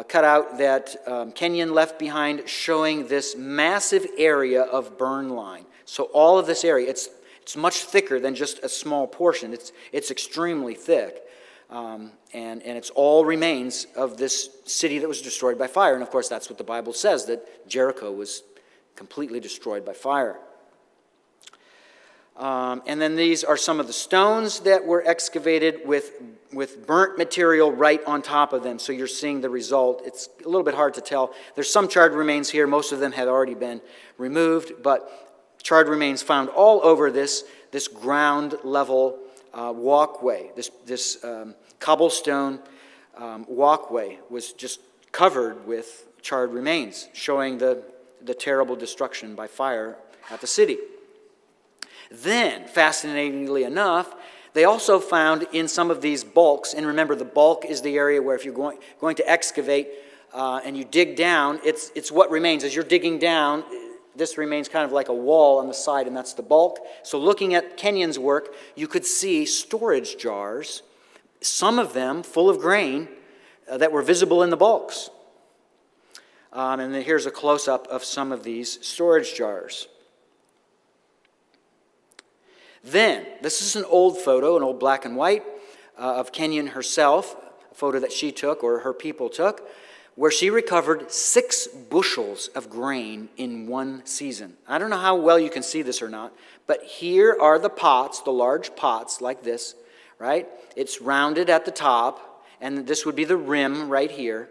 cutout that Kenyon left behind showing this massive area of burn line. So all of this area, it's much thicker than just a small portion. It's extremely thick. And it's all remains of this city that was destroyed by fire. And of course, that's what the Bible says, that Jericho was completely destroyed by fire. And then these are some of the stones that were excavated with burnt material right on top of them. So you're seeing the result. It's a little bit hard to tell. There's some charred remains here. Most of them had already been removed, but charred remains found all over this ground level walkway. This cobblestone walkway was just covered with charred remains, showing the terrible destruction by fire at the city. Then, fascinatingly enough, they also found in some of these bulks, and remember the bulk is the area where if you're going to excavate and you dig down, it's what remains. As you're digging down, this remains kind of like a wall on the side, and that's the bulk. So looking at Kenyon's work, you could see storage jars, some of them full of grain that were visible in the bulks. And then here's a close-up of some of these storage jars. Then, this is an old photo, an old black and white of Kenyon herself, a photo that she took or her people took, where she recovered 6 bushels of grain in one season. I don't know how well you can see this or not, but here are the pots, the large pots like this, right? It's rounded at the top, and this would be the rim right here.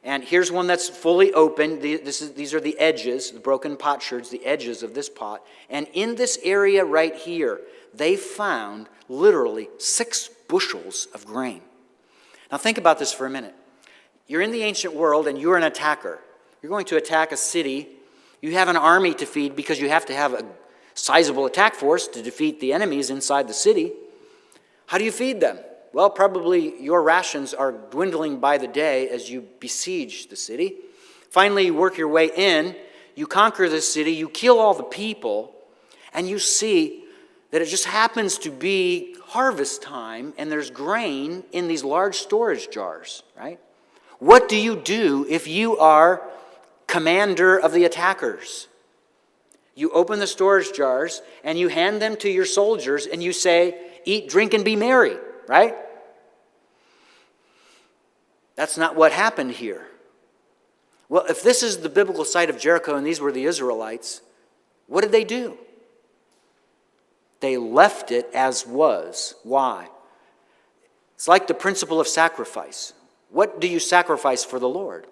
And here's one that's fully open. These are the edges, the broken potsherds, the edges of this pot. And in this area right here, they found literally 6 bushels of grain. Now think about this for a minute. You're in the ancient world and you're an attacker. You're going to attack a city. You have an army to feed because you have to have a sizable attack force to defeat the enemies inside the city. How do you feed them? Well, probably your rations are dwindling by the day as you besiege the city. Finally, you work your way in, you conquer the city, you kill all the people, and you see that it just happens to be harvest time and there's grain in these large storage jars, right? What do you do if you are commander of the attackers? You open the storage jars and you hand them to your soldiers and you say, eat, drink, and be merry. Right? That's not what happened here. Well, if this is the biblical site of Jericho and these were the Israelites, what did they do? They left it as was. Why? It's like the principle of sacrifice. What do you sacrifice for the Lord?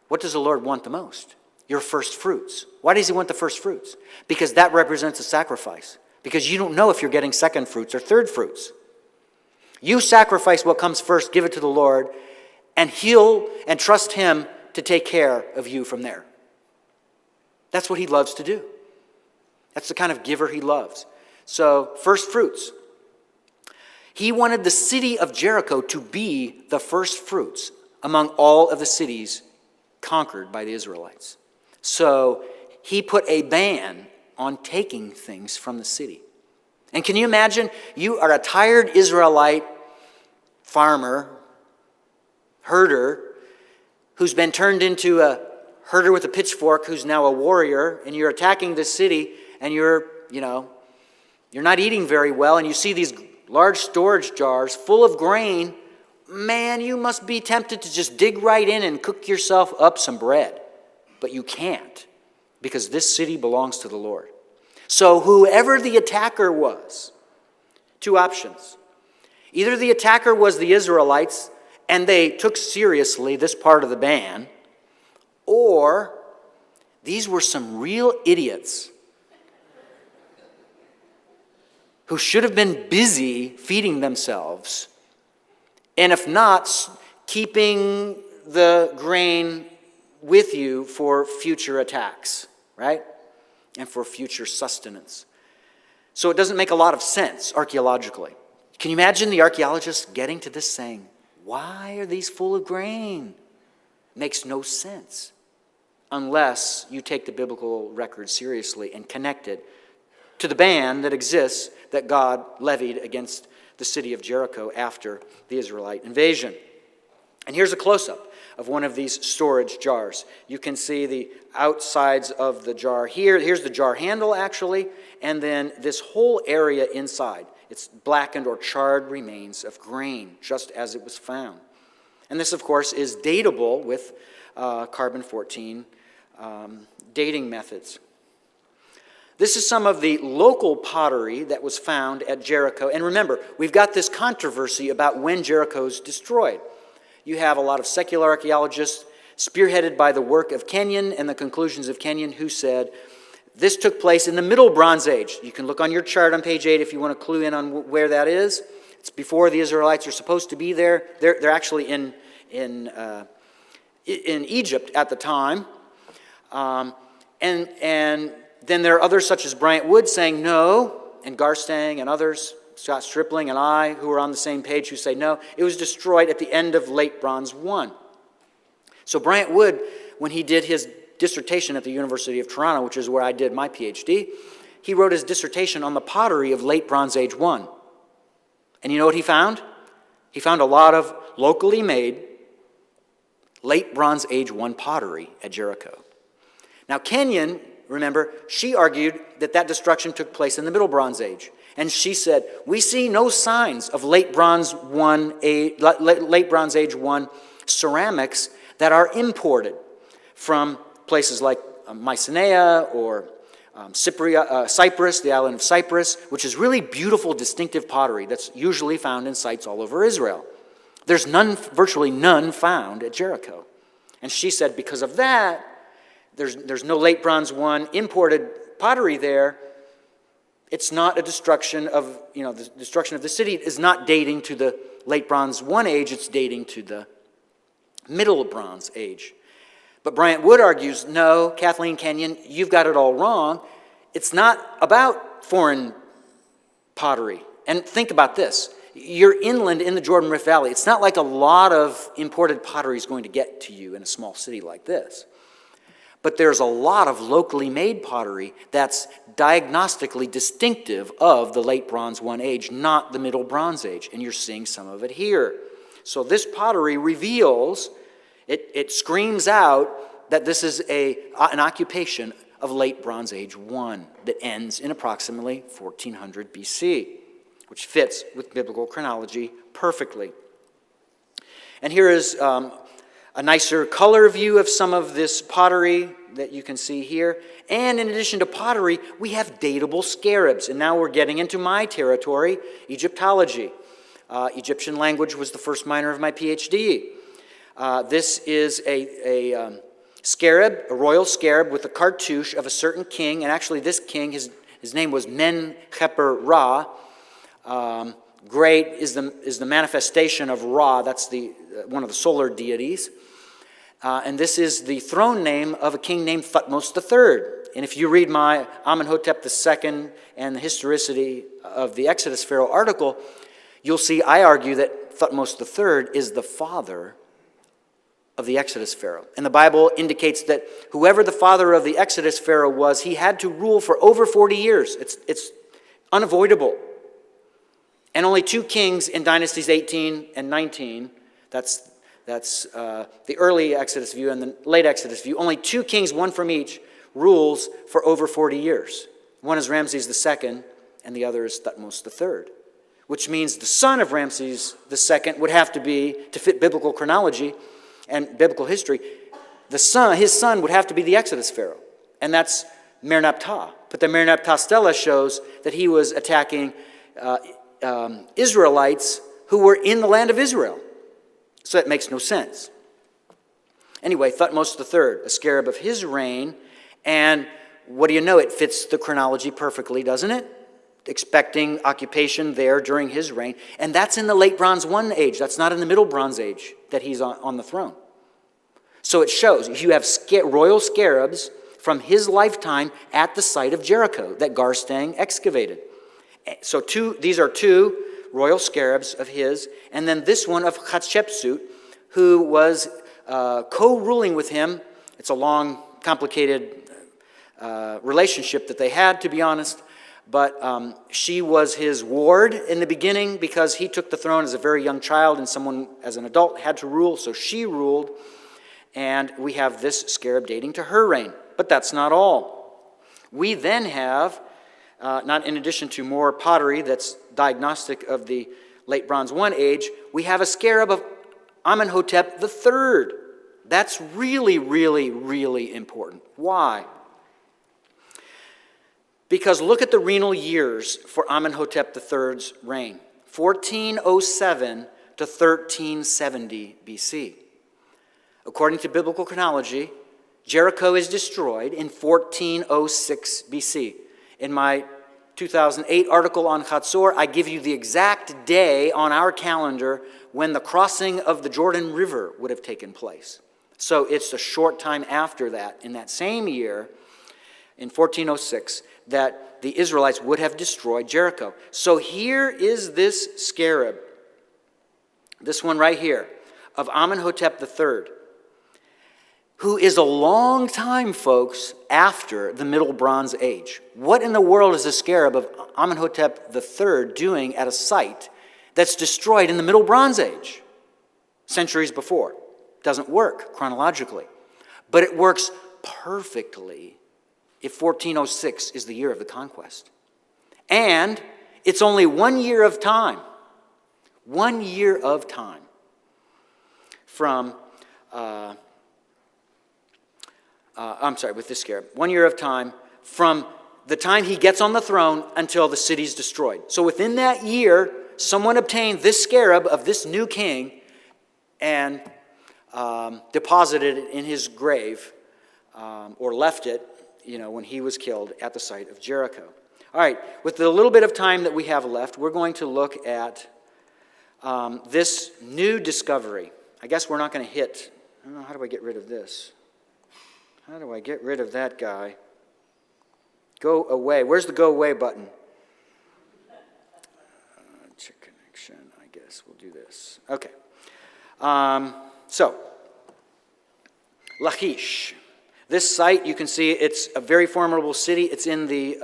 What does the Lord want the most? Your first fruits. Why does he want the first fruits? Because that represents a sacrifice. Because you don't know if you're getting second fruits or third fruits. You sacrifice what comes first, give it to the Lord, and trust him to take care of you from there. That's what he loves to do. That's the kind of giver he loves. So, first fruits. He wanted the city of Jericho to be the first fruits among all of the cities conquered by the Israelites. So, he put a ban on taking things from the city. And can you imagine, you are a tired Israelite farmer, herder, who's been turned into a herder with a pitchfork who's now a warrior, and you're attacking this city, and you're not eating very well, and you see these large storage jars full of grain, man, you must be tempted to just dig right in and cook yourself up some bread. But you can't, because this city belongs to the Lord. So whoever the attacker was, two options. Either the attacker was the Israelites, and they took seriously this part of the ban, or these were some real idiots who should have been busy feeding themselves, and if not, keeping the grain with you for future attacks, right? And for future sustenance. So it doesn't make a lot of sense archaeologically. Can you imagine the archaeologists getting to this saying, why are these full of grain? Makes no sense unless you take the biblical record seriously and connect it to the ban that exists that God levied against the city of Jericho after the Israelite invasion. And here's a close-up of one of these storage jars. You can see the outsides of the jar here. Here's the jar handle, actually, and then this whole area inside. It's blackened or charred remains of grain, just as it was found. And this, of course, is datable with carbon-14 dating methods. This is some of the local pottery that was found at Jericho. And remember, we've got this controversy about when Jericho's destroyed. You have a lot of secular archaeologists, spearheaded by the work of Kenyon and the conclusions of Kenyon, who said this took place in the Middle Bronze Age. You can look on your chart on page 8 if you want to clue in on where that is. It's before the Israelites are supposed to be there. They're actually in Egypt at the time. And then there are others such as Bryant Wood saying no, and Garstang and others, Scott Stripling and I, who are on the same page, who say no, it was destroyed at the end of Late Bronze 1. So Bryant Wood, when he did his dissertation at the University of Toronto, which is where I did my PhD, he wrote his dissertation on the pottery of Late Bronze Age 1. And you know what he found? He found a lot of locally made Late Bronze Age 1 pottery at Jericho. Now Kenyon, remember, she argued that destruction took place in the Middle Bronze Age. And she said, we see no signs of Late Bronze Age 1 ceramics that are imported from places like Mycenae or Cyprus, the island of Cyprus, which is really beautiful, distinctive pottery that's usually found in sites all over Israel. There's virtually none found at Jericho. And she said because of that, there's no Late Bronze 1 imported pottery there. It's not a destruction of, the destruction of the city is not dating to the Late Bronze 1 age, it's dating to the Middle Bronze Age. But Bryant Wood argues, no, Kathleen Kenyon, you've got it all wrong. It's not about foreign pottery. And think about this. You're inland in the Jordan Rift Valley. It's not like a lot of imported pottery is going to get to you in a small city like this. But there's a lot of locally made pottery that's diagnostically distinctive of the Late Bronze 1 age, not the Middle Bronze Age. And you're seeing some of it here. So this pottery reveals, it screams out that this is an occupation of Late Bronze Age 1 that ends in approximately 1400 BC, which fits with biblical chronology perfectly. And here is a nicer color view of some of this pottery that you can see here. And in addition to pottery, we have datable scarabs. And now we're getting into my territory, Egyptology. Egyptian language was the first minor of my PhD. This is a scarab, a royal scarab with a cartouche of a certain king. And actually this king, his name was Men-Kheper-Ra. Great is the manifestation of Ra. That's one of the solar deities. And this is the throne name of a king named Thutmose III. And if you read my Amenhotep II and the historicity of the Exodus Pharaoh article, you'll see I argue that Thutmose III is the father of the Exodus Pharaoh. And the Bible indicates that whoever the father of the Exodus Pharaoh was, he had to rule for over 40 years. It's unavoidable. And only two kings in dynasties 18 and 19, that's That's the early Exodus view and the late Exodus view. Only 2 kings, one from each, rules for over 40 years. One is Ramses II, and the other is Thutmose III, which means the son of Ramses II would have to be, to fit biblical chronology and biblical history, his son would have to be the Exodus pharaoh, and that's Mer-Naptah. But the Mer-Naptah stela shows that he was attacking Israelites who were in the land of Israel. So it makes no sense. Anyway, Thutmose III, a scarab of his reign, and what do you know? It fits the chronology perfectly, doesn't it? Expecting occupation there during his reign. And that's in the late Bronze I age. That's not in the Middle Bronze Age that he's on the throne. So it shows you have royal scarabs from his lifetime at the site of Jericho that Garstang excavated. So these are 2 royal scarabs of his, and then this one of Hatshepsut, who was co-ruling with him. It's a long, complicated relationship that they had, to be honest, but she was his ward in the beginning because he took the throne as a very young child and someone as an adult had to rule, so she ruled, and we have this scarab dating to her reign. But that's not all. We then have, not in addition to more pottery that's diagnostic of the late Bronze I age, we have a scarab of Amenhotep III. That's really, really, really important. Why? Because look at the renal years for Amenhotep III's reign. 1407 to 1370 BC. According to biblical chronology, Jericho is destroyed in 1406 BC. In my 2008 article on Hatzor, I give you the exact day on our calendar when the crossing of the Jordan River would have taken place. So it's a short time after that, in that same year, in 1406, that the Israelites would have destroyed Jericho. So here is this scarab, this one right here, of Amenhotep III, who is a long time, folks, after the Middle Bronze Age. What in the world is the scarab of Amenhotep III doing at a site that's destroyed in the Middle Bronze Age, centuries before? Doesn't work chronologically. But it works perfectly if 1406 is the year of the conquest. And it's only 1 year of time. 1 year of time from... with this scarab. 1 year of time from the time he gets on the throne until the city's destroyed. So within that year, someone obtained this scarab of this new king and deposited it in his grave, or left it, when he was killed at the site of Jericho. All right, with the little bit of time that we have left, we're going to look at this new discovery. I guess we're not going to hit, I don't know, how do I get rid of this? How do I get rid of that guy? Go away. Where's the go away button? Check connection. I guess we'll do this. Okay. So, Lachish. This site, you can see it's a very formidable city. It's in the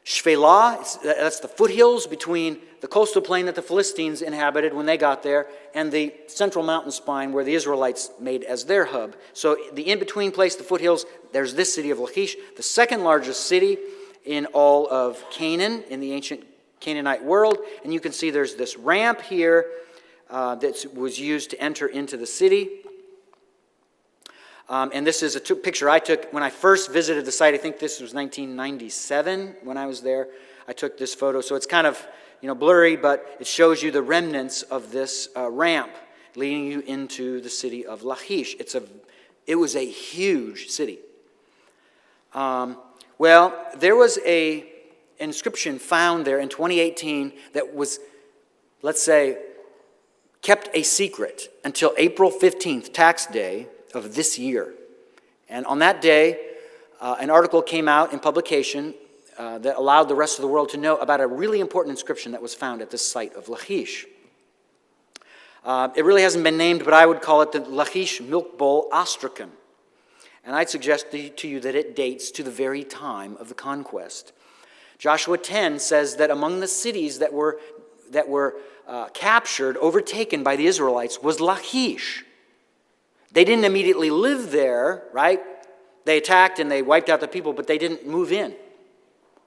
Shvelah. That's the foothills between the coastal plain that the Philistines inhabited when they got there and the central mountain spine where the Israelites made as their hub. So the in-between place, the foothills, there's this city of Lachish, the second largest city in all of Canaan, in the ancient Canaanite world. And you can see there's this ramp here that was used to enter into the city. And this is a picture I took when I first visited the site. I think this was 1997 when I was there. I took this photo. So it's kind of blurry, but it shows you the remnants of this ramp leading you into the city of Lachish. It was a huge city. Well, there was an inscription found there in 2018 that was, let's say, kept a secret until April 15th, tax day of this year. And on that day, an article came out in publication that allowed the rest of the world to know about a really important inscription that was found at this site of Lachish. It really hasn't been named, but I would call it the Lachish Milk Bowl Ostracon. And I'd suggest to you that it dates to the very time of the conquest. Joshua 10 says that among the cities that were that were captured, overtaken by the Israelites was Lachish. They didn't immediately live there, right? They attacked and they wiped out the people, but they didn't move in.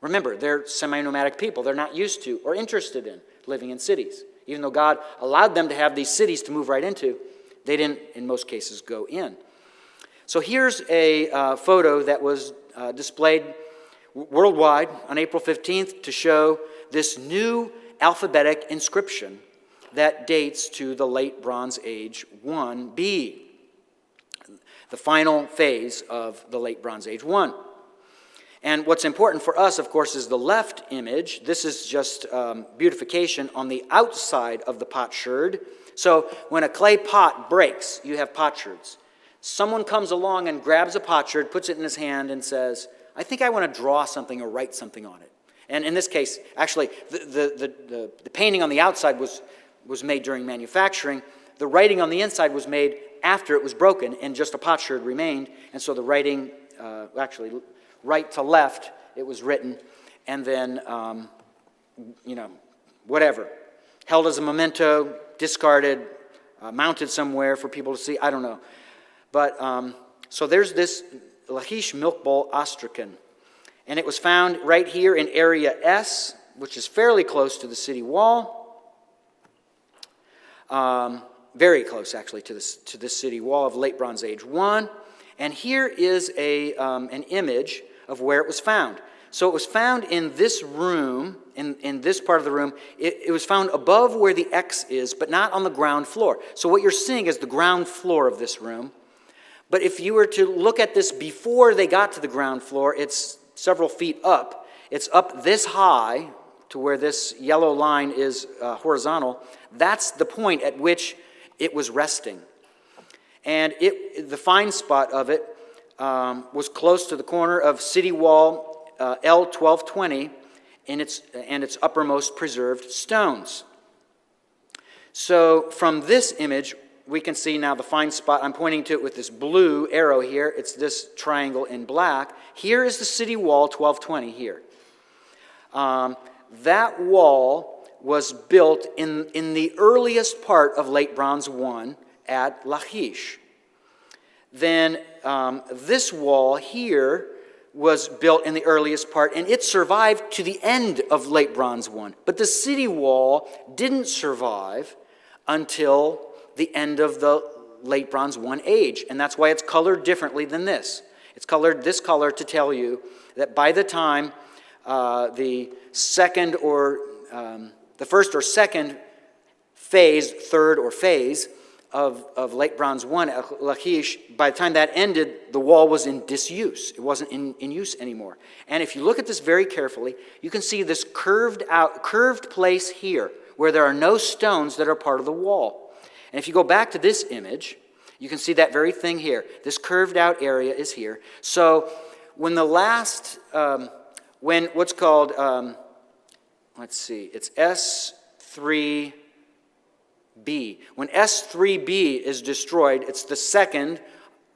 Remember, they're semi-nomadic people. They're not used to or interested in living in cities. Even though God allowed them to have these cities to move right into, they didn't, in most cases, go in. So here's a photo that was displayed worldwide on April 15th to show this new alphabetic inscription that dates to the late Bronze Age 1B, the final phase of the late Bronze Age 1. And what's important for us, of course, is the left image. This is just beautification on the outside of the potsherd. So when a clay pot breaks, you have potsherds. Someone comes along and grabs a potsherd, puts it in his hand, and says, I think I want to draw something or write something on it. And in this case, actually, the painting on the outside was made during manufacturing. The writing on the inside was made after it was broken, and just a potsherd remained. And so the writing, actually, right to left, it was written, and then, whatever. Held as a memento, discarded, mounted somewhere for people to see, I don't know. But, so there's this Lachish milk bowl ostracon. And it was found right here in Area S, which is fairly close to the city wall. Very close, actually, to this city wall of late Bronze Age 1. And here is an image of where it was found. So it was found in this room, in this part of the room. It was found above where the X is, but not on the ground floor. So what you're seeing is the ground floor of this room. But if you were to look at this before they got to the ground floor, it's several feet up. It's up this high to where this yellow line is horizontal. That's the point at which it was resting. And the find spot of it was close to the corner of City Wall L1220 and its uppermost preserved stones. So from this image, we can see now the find spot. I'm pointing to it with this blue arrow here. It's this triangle in black. Here is the City Wall 1220 here. That wall was built in the earliest part of late Bronze 1 at Lachish. Then this wall here was built in the earliest part, and it survived to the end of late Bronze 1. But the city wall didn't survive until the end of the late Bronze 1 age, and that's why it's colored differently than this. It's colored this color to tell you that by the time the first or second phase, third or phase of late Bronze 1 at Lachish, by the time that ended, the wall was in disuse. It wasn't in use anymore. And if you look at this very carefully, you can see this curved place here where there are no stones that are part of the wall. And if you go back to this image, you can see that very thing here. This curved out area is here. So when the last, when what's called, let's see, it's S3B. When S3B is destroyed, it's the second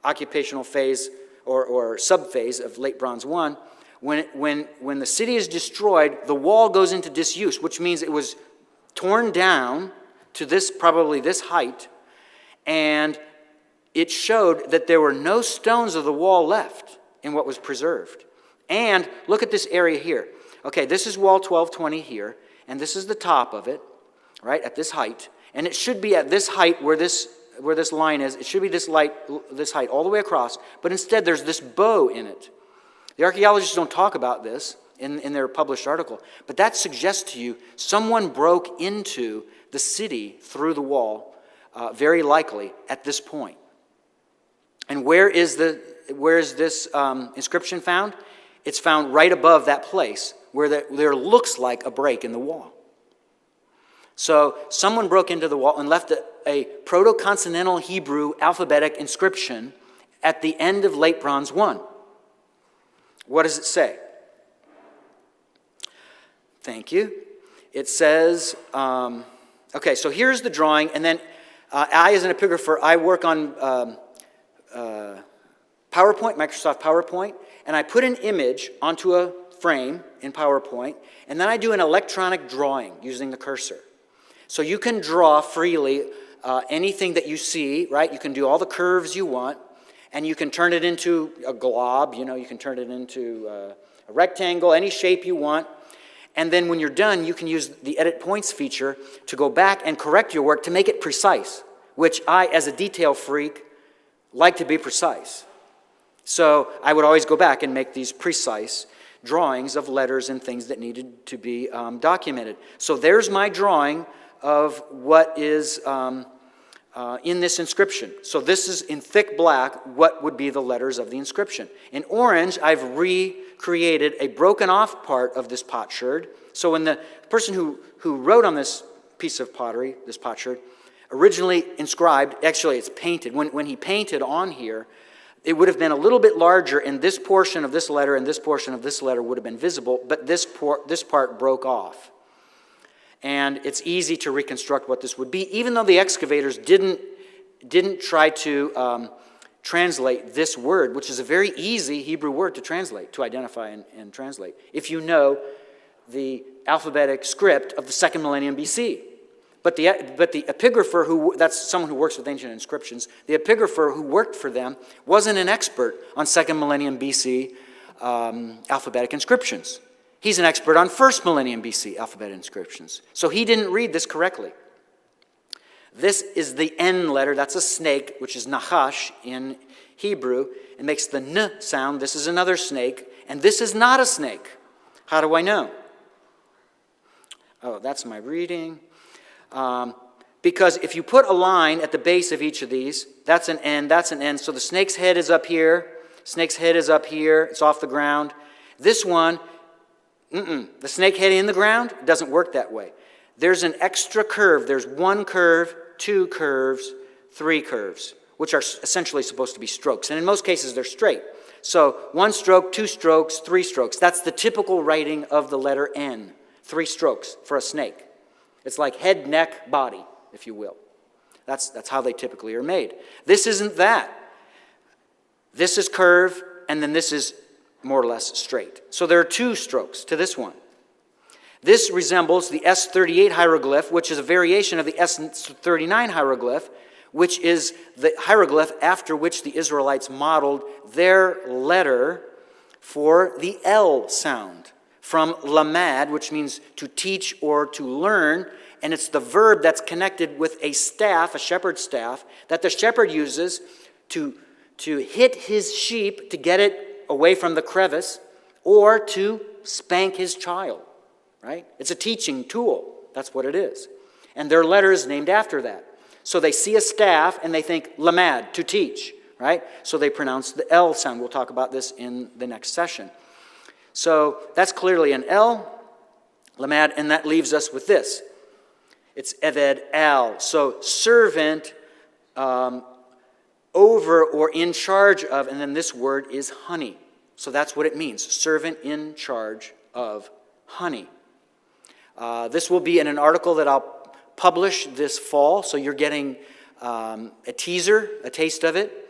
occupational phase or subphase of late Bronze 1. When the city is destroyed, the wall goes into disuse, which means it was torn down to probably this height, and it showed that there were no stones of the wall left in what was preserved. And look at this area here. Okay, this is wall 1220 here, and this is the top of it, right, at this height. And it should be at this height where this line is. It should be this height all the way across, but instead there's this bow in it. The archaeologists don't talk about this in their published article, but that suggests to you someone broke into the city through the wall, very likely at this point. And where is this inscription found? It's found right above that place where there looks like a break in the wall. So someone broke into the wall and left a Proto-Consonantal Hebrew alphabetic inscription at the end of late Bronze 1. What does it say? Thank you. It says, okay, so here's the drawing, and then I, as an epigrapher, I work on PowerPoint, Microsoft PowerPoint, and I put an image onto a frame in PowerPoint, and then I do an electronic drawing using the cursor. So you can draw freely anything that you see, right? You can do all the curves you want, and you can turn it into a glob, you can turn it into a rectangle, any shape you want. And then when you're done, you can use the edit points feature to go back and correct your work to make it precise, which I, as a detail freak, like to be precise. So I would always go back and make these precise drawings of letters and things that needed to be documented. So there's my drawing of what is in this inscription. So this is in thick black what would be the letters of the inscription. In orange, I've recreated a broken off part of this potsherd. So when the person who wrote on this piece of pottery, this potsherd, originally inscribed, actually it's painted, when he painted on here, it would have been a little bit larger, and this portion of this letter and this portion of this letter would have been visible, but this part broke off. And it's easy to reconstruct what this would be, even though the excavators didn't try to translate this word, which is a very easy Hebrew word to translate, to identify and translate, if you know the alphabetic script of the 2nd millennium BC. But the epigrapher, that's someone who works with ancient inscriptions, the epigrapher who worked for them wasn't an expert on 2nd millennium BC alphabetic inscriptions. He's an expert on 1st millennium BC alphabet inscriptions. So he didn't read this correctly. This is the N letter. That's a snake, which is Lachish in Hebrew. It makes the N sound. This is another snake. And this is not a snake. How do I know? Oh, that's my reading. Because if you put a line at the base of each of these, that's an N, that's an N. So the snake's head is up here. Snake's head is up here. It's off the ground. This one, the snake head in the ground, doesn't work that way. There's an extra curve. There's 1 curve, 2 curves, 3 curves, which are essentially supposed to be strokes. And in most cases, they're straight. So 1 stroke, 2 strokes, 3 strokes. That's the typical writing of the letter N. 3 strokes for a snake. It's like head, neck, body, if you will. That's how they typically are made. This isn't that. This is curve, and then this is more or less straight. So there are 2 strokes to this one. This resembles the S38 hieroglyph, which is a variation of the S39 hieroglyph, which is the hieroglyph after which the Israelites modeled their letter for the L sound, from lamad, which means to teach or to learn, and it's the verb that's connected with a staff, a shepherd's staff, that the shepherd uses to hit his sheep to get it away from the crevice, or to spank his child, right? It's a teaching tool. That's what it is. And their letter is named after that. So they see a staff and they think lamad, to teach, right? So they pronounce the L sound. We'll talk about this in the next session. So that's clearly an L, lamad, and that leaves us with this. It's eved al. So servant, over or in charge of, and then this word is honey. So that's what it means, servant in charge of honey. This will be in an article that I'll publish this fall, so you're getting a teaser, a taste of it.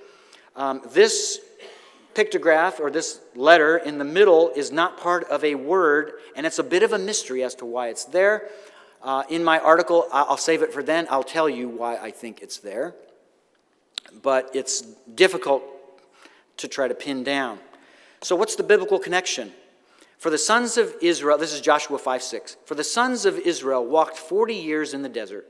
This pictograph, or this letter in the middle, is not part of a word, and it's a bit of a mystery as to why it's there. In my article, I'll save it for then, I'll tell you why I think it's there. But it's difficult to try to pin down. So what's the biblical connection? For the sons of Israel, this is Joshua 5:6. For the sons of Israel walked 40 years in the desert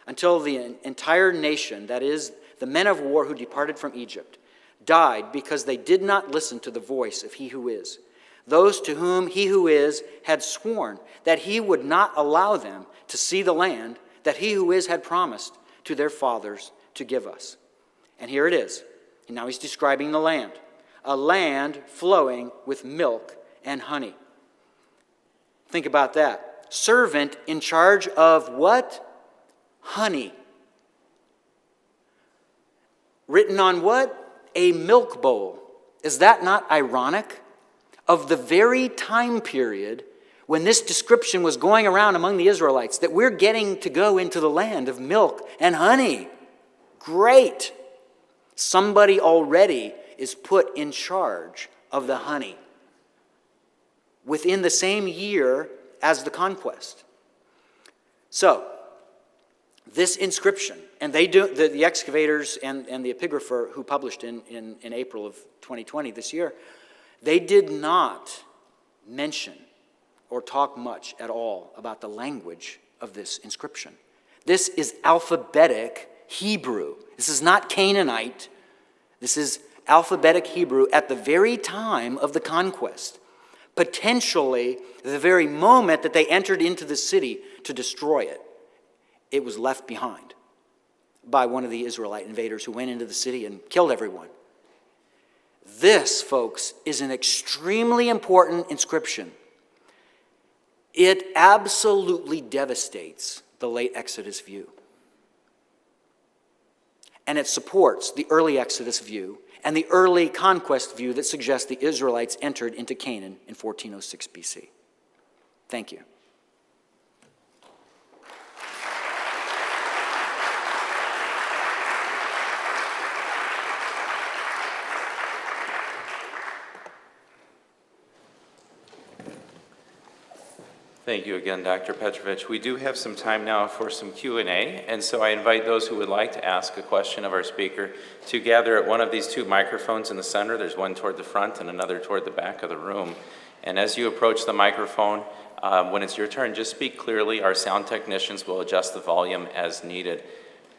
until the entire nation, that is, the men of war who departed from Egypt, died because they did not listen to the voice of He who is. Those to whom He who is had sworn that He would not allow them to see the land that He who is had promised to their fathers to give us. And here it is. And now he's describing the land. A land flowing with milk and honey. Think about that. Servant in charge of what? Honey. Written on what? A milk bowl. Is that not ironic? Of the very time period when this description was going around among the Israelites, that we're getting to go into the land of milk and honey. Great. Somebody already is put in charge of the honey within the same year as the conquest. So, this inscription, and they do, the excavators and the epigrapher who published in April of 2020 this year, they did not mention or talk much at all about the language of this inscription. This is alphabetic Hebrew. This is not Canaanite. This is alphabetic Hebrew at the very time of the conquest. Potentially, the very moment that they entered into the city to destroy it, it was left behind by one of the Israelite invaders who went into the city and killed everyone. This, folks, is an extremely important inscription. It absolutely devastates the late Exodus view. And it supports the early Exodus view and the early conquest view that suggests the Israelites entered into Canaan in 1406 BC. Thank you.
Thank you again, Dr. Petrovich. We do have some time now for some Q&A, and so I invite those who would like to ask a question of our speaker to gather at one of these two microphones in the center. There's one toward the front and another toward the back of the room. And as you approach the microphone, when it's your turn, just speak clearly. Our sound technicians will adjust the volume as needed.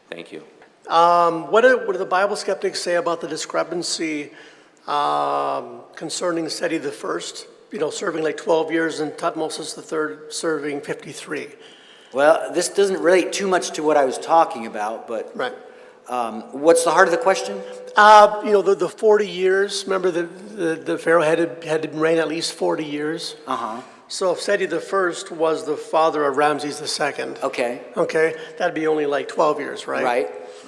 Thank you.
What do the Bible skeptics say about the discrepancy concerning Seti the First? Serving like 12 years and Tutmosis III serving 53.
Well, this doesn't relate too much to what I was talking about, but
right.
What's the heart of the question?
The 40 years. Remember, the Pharaoh had to reign at least 40 years.
Uh-huh.
So if Seti the First was the father of Ramses II.
Okay.
Okay, that'd be only like 12 years, right?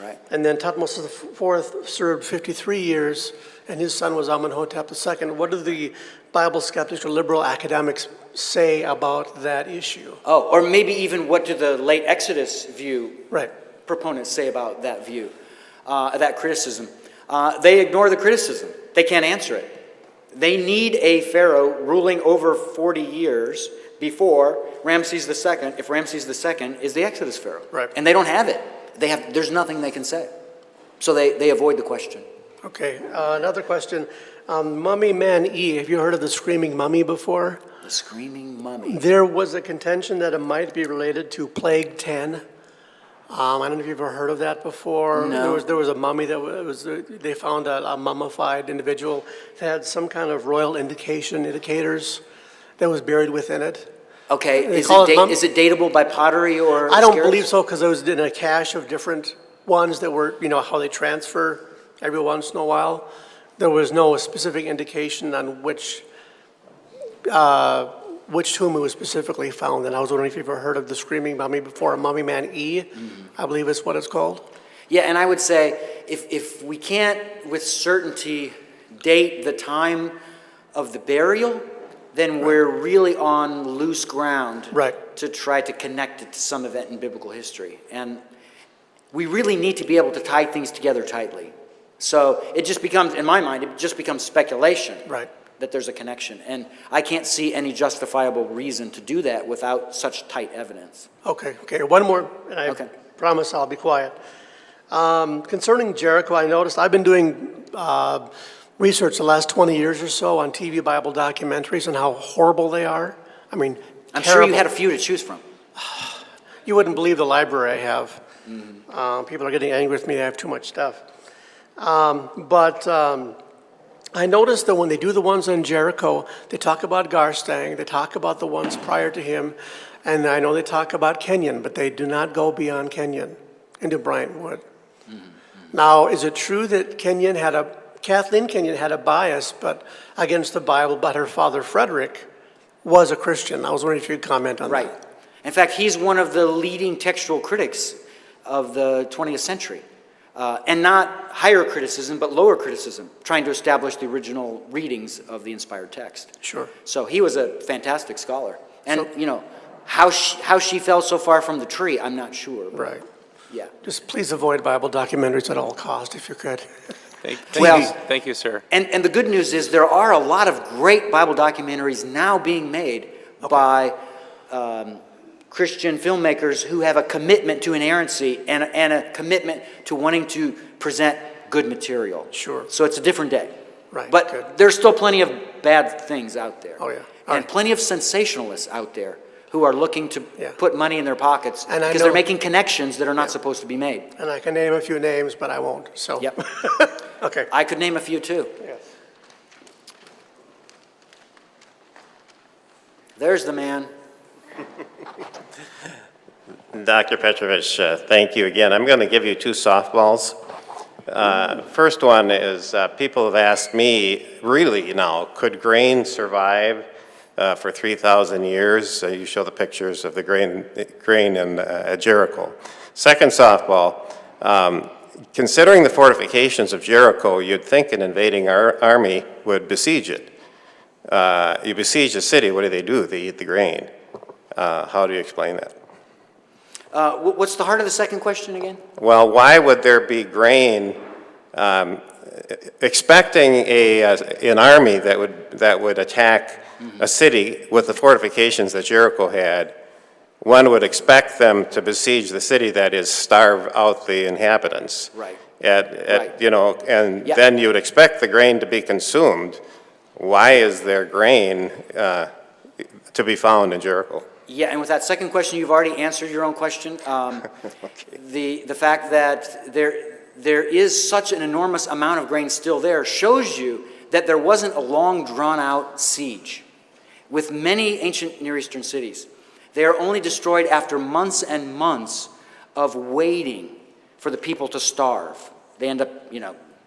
Right.
And then Tutmosis IV served 53 years, and his son was Amenhotep II. What do the Bible skeptics or liberal academics say about that issue?
Oh, or maybe even what do the late Exodus view proponents say about that view, that criticism? They ignore the criticism. They can't answer it. They need a pharaoh ruling over 40 years before Ramses II, if Ramses II is the Exodus pharaoh.
Right.
And they don't have it. There's nothing they can say. So they avoid the question.
Okay, another question. Mummy Man E, have you heard of the screaming mummy before?
The screaming mummy.
There was a contention that it might be related to Plague 10. I don't know if you've ever heard of that before.
No.
There was a mummy they found a mummified individual that had some kind of royal indicators that was buried within it.
Okay, is it dateable by pottery or
I don't
scarabs?
believe so, because it was in a cache of different ones that were, how they transfer every once in a while. There was no specific indication on which tomb it was specifically found. And I was wondering if you've ever heard of the screaming mummy before, Mummy Man E, I believe is what it's called.
Yeah, and I would say if we can't with certainty date the time of the burial, then we're really on loose ground to try to connect it to some event in biblical history. And we really need to be able to tie things together tightly. So it just becomes, in my mind, it just becomes speculation that there's a connection. And I can't see any justifiable reason to do that without such tight evidence.
Okay, one more, and I promise I'll be quiet. Concerning Jericho, I noticed I've been doing research the last 20 years or so on TV Bible documentaries and how horrible they are. I mean,
I'm sure you had a few to choose from.
You wouldn't believe the library I have. People are getting angry with me. I have too much stuff. But I noticed that when they do the ones on Jericho, they talk about Garstang, they talk about the ones prior to him, and I know they talk about Kenyon, but they do not go beyond Kenyon into Bryant Wood. Now, is it true that Kathleen Kenyon had a bias against the Bible, but her father Frederick was a Christian? I was wondering if you'd comment on that.
Right. In fact, he's one of the leading textual critics of the 20th century. And not higher criticism, but lower criticism, trying to establish the original readings of the inspired text.
Sure.
So he was a fantastic scholar. And, how she fell so far from the tree, I'm not sure.
Right.
Yeah.
Just please avoid Bible documentaries at all costs, if you could.
Thank you, sir.
And the good news is there are a lot of great Bible documentaries now being made by Christian filmmakers who have a commitment to inerrancy and a commitment to wanting to present good material.
Sure.
So it's a different day.
Right,
But
good.
there's still plenty of bad things out there.
Oh, yeah.
And
All right.
plenty of sensationalists out there who are looking to
Yeah.
put money in their pockets
And I
because
know-
they're making connections that are not supposed to be made.
And I can name a few names, but I won't, so.
Yep.
Okay.
I could name a few too.
Yes.
There's the man.
Dr. Petrovich, thank you again. I'm going to give you two softballs. First one is people have asked me, really now, could grain survive for 3,000 years? You show the pictures of the grain in Jericho. Second softball, considering the fortifications of Jericho, you'd think an invading army would besiege it. You besiege a city, what do? They eat the grain. How do you explain that?
What's the heart of the second question again?
Well, why would there be grain expecting an army that would attack a city with the fortifications that Jericho had? One would expect them to besiege the city, that is, starve out the inhabitants.
Right.
Right. You know, and
Yeah.
then you would expect the grain to be consumed. Why is there grain to be found in Jericho?
Yeah, and with that second question, you've already answered your own question. The fact that there is such an enormous amount of grain still there shows you that there wasn't a long, drawn-out siege. With many ancient Near Eastern cities, they are only destroyed after months and months of waiting for the people to starve. They end up,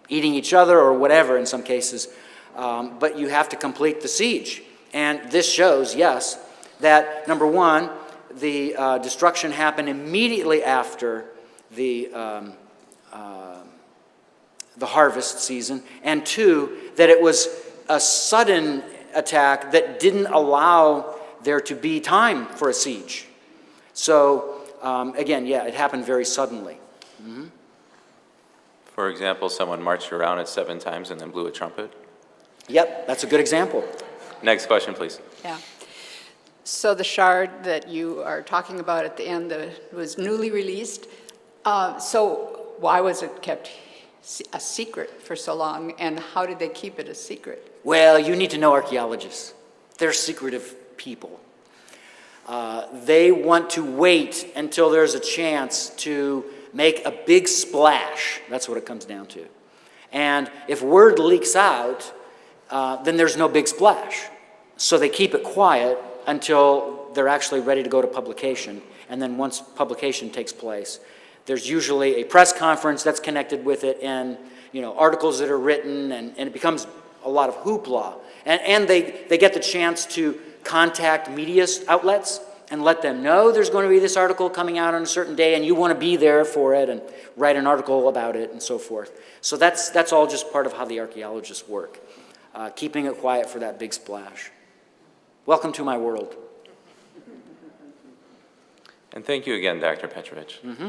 eating each other or whatever in some cases, but you have to complete the siege. And this shows, yes, that, number one, the destruction happened immediately after the harvest season, and two, that it was a sudden attack that didn't allow there to be time for a siege. So, again, yeah, it happened very suddenly. Mm-hmm.
For example, someone marched around it 7 times and then blew a trumpet.
Yep, that's a good example.
Next question, please.
Yeah. So the shard that you are talking about at the end was newly released. So why was it kept a secret for so long, and how did they keep it a secret?
Well, you need to know archaeologists. They're secretive people. They want to wait until there's a chance to make a big splash. That's what it comes down to. And if word leaks out, then there's no big splash. So they keep it quiet until they're actually ready to go to publication. And then once publication takes place, there's usually a press conference that's connected with it, and articles that are written, and it becomes a lot of hoopla. And they get the chance to contact media outlets and let them know there's going to be this article coming out on a certain day, and you want to be there for it and write an article about it and so forth. So that's all just part of how the archaeologists work, keeping it quiet for that big splash. Welcome to my world.
And thank you again, Dr. Petrovich.
Mm-hmm.